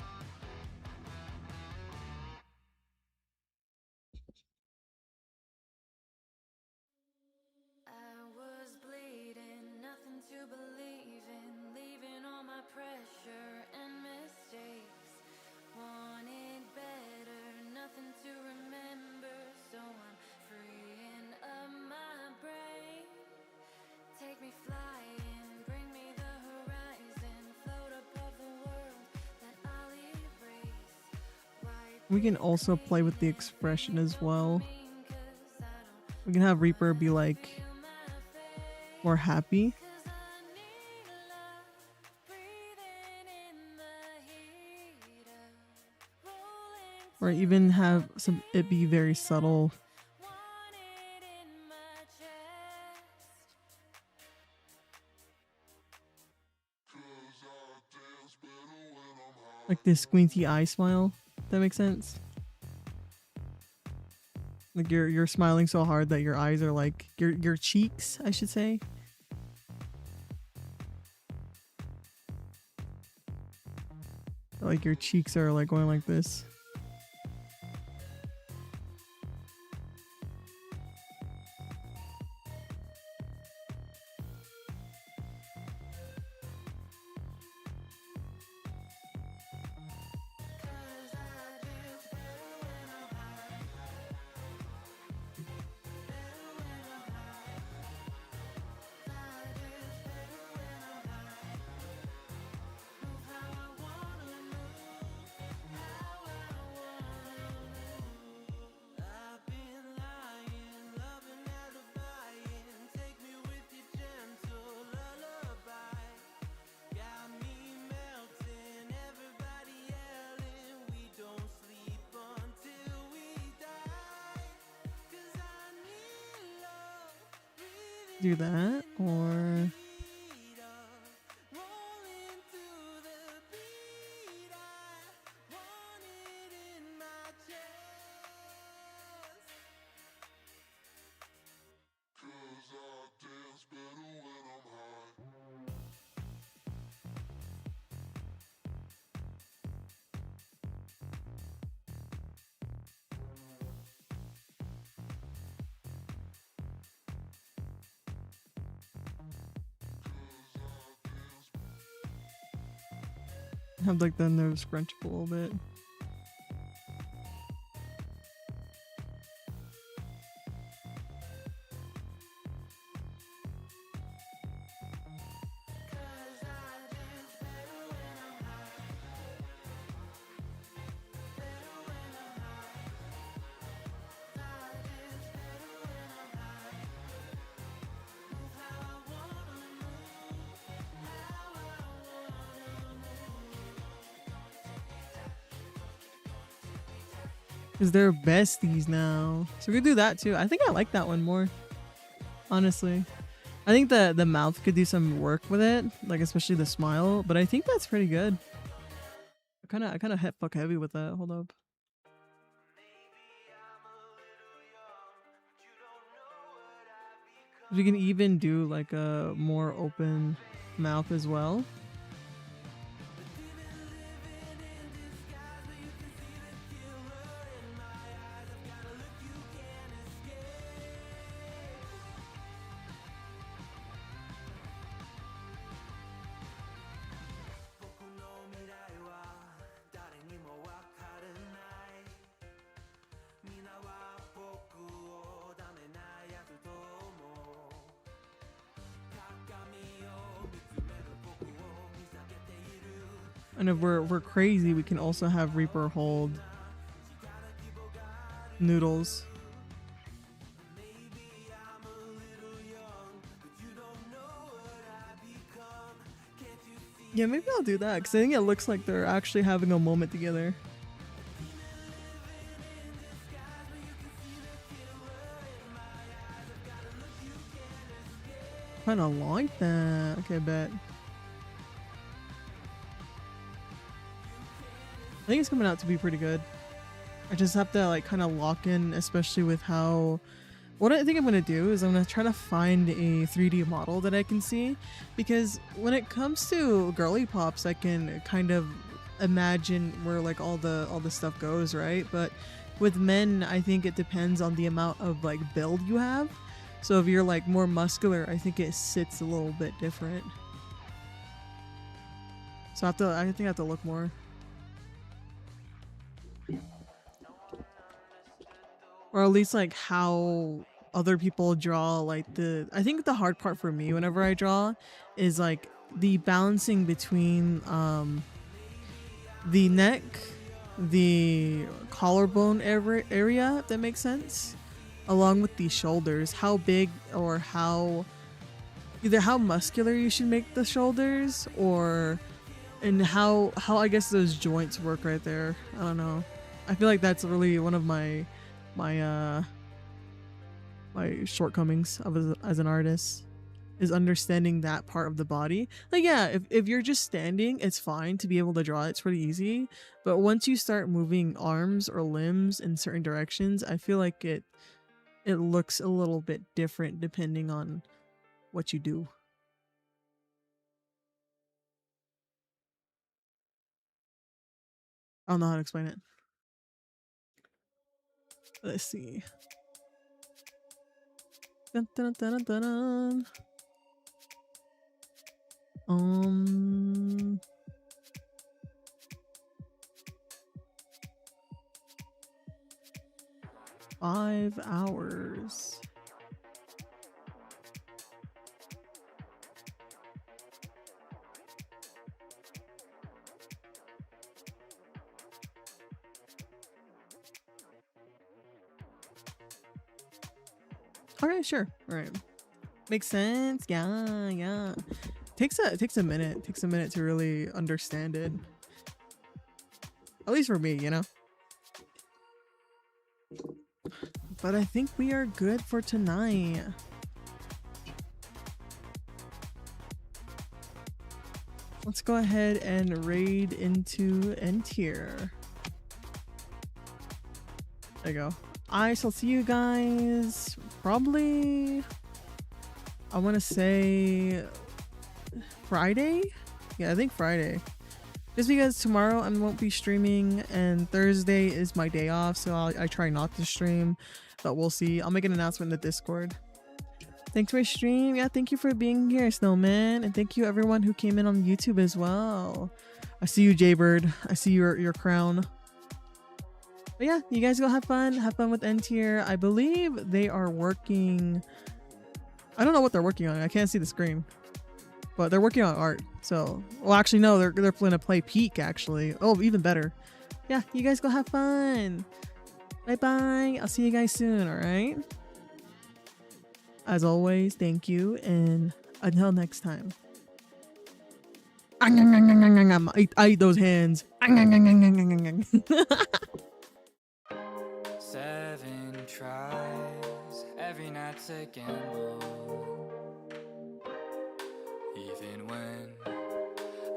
We can also play with the expression as well. We can have Reaper be like more happy. Or even have it be very subtle. Like this squinty eye smile. That makes sense. Like you're smiling so hard that your eyes are like your cheeks, I should say. Like your cheeks are like going like this. Do that, or Have like the nose scrunch up a little bit. Because they're besties now. So we could do that too. I think I like that one more. Honestly. I think the mouth could do some work with it. Like especially the smile. But I think that's pretty good. I kinda hit fuck heavy with that. Hold up. We can even do like a more open mouth as well. And if we're crazy, we can also have Reaper hold noodles. Yeah, maybe I'll do that because I think it looks like they're actually having a moment together. Kind of like that. Okay, bet. I think it's coming out to be pretty good. I just have to like kind of lock in, especially with how... What I think I'm going to do is I'm going to try to find a 3D model that I can see. Because when it comes to girly pops, I can kind of imagine where like all the stuff goes, right? But with men, I think it depends on the amount of like build you have. So if you're like more muscular, I think it sits a little bit different. So I think I have to look more. Or at least like how other people draw like I think the hard part for me whenever I draw is like the balancing between the neck, the collarbone area, if that makes sense, along with the shoulders, how big or either how muscular you should make the shoulders and how I guess those joints work right there. I don't know. I feel like that's really one of my shortcomings as an artist is understanding that part of the body. Like yeah, if you're just standing, it's fine to be able to draw it. It's pretty easy. But once you start moving arms or limbs in certain directions, I feel like it looks a little bit different depending on what you do. I don't know how to explain it. Let's see. Dun, dun, dun, dun, dun, dun. 5 hours. Okay, sure. All right. Makes sense. Yeah. Takes a minute. Takes a minute to really understand it. At least for me, you know. But I think we are good for tonight. Let's go ahead and raid into end tier. There you go. I shall see you guys probably, I want to say Friday. Yeah, I think Friday. Just because tomorrow I won't be streaming and Thursday is my day off, so I try not to stream, but we'll see. I'll make an announcement in the Discord. Thanks for stream. Yeah, thank you for being here, Snowman. And thank you everyone who came in on YouTube as well. I see you, Jaybird. I see your crown. But yeah, you guys go have fun. Have fun with N tier. I believe they are working. I don't know what they're working on. I can't see the screen. But they're working on art. So, well, actually, no, they're going to play Peak, actually. Oh, even better. Yeah, you guys go have fun. Bye-bye. I'll see you guys soon, all right? As always, thank you, and until next time. I eat those hands. 7 tries, every night's a gamble. Even when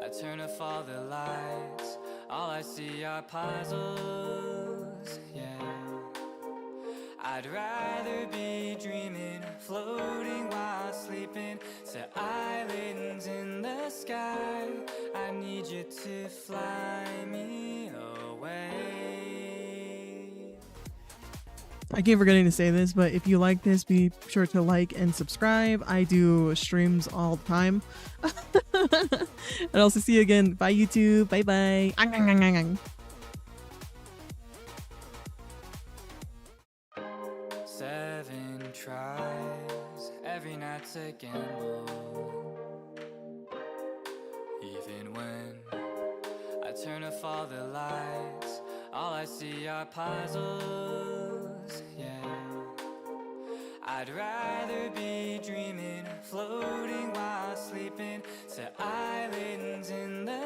I turn off all the lights, all I see are puzzles, yeah. I'd rather be dreaming, floating while sleeping, to islands in the sky. I need you to fly me away. I keep forgetting to say this, but if you like this, be sure to like and subscribe. I do streams all the time. And I'll see you again. Bye, YouTube. Bye-bye. 7 tries, every night's a gamble. Even when I turn off all the lights, all I see are puzzles, yeah. I'd rather be dreaming, floating while sleeping, to islands in the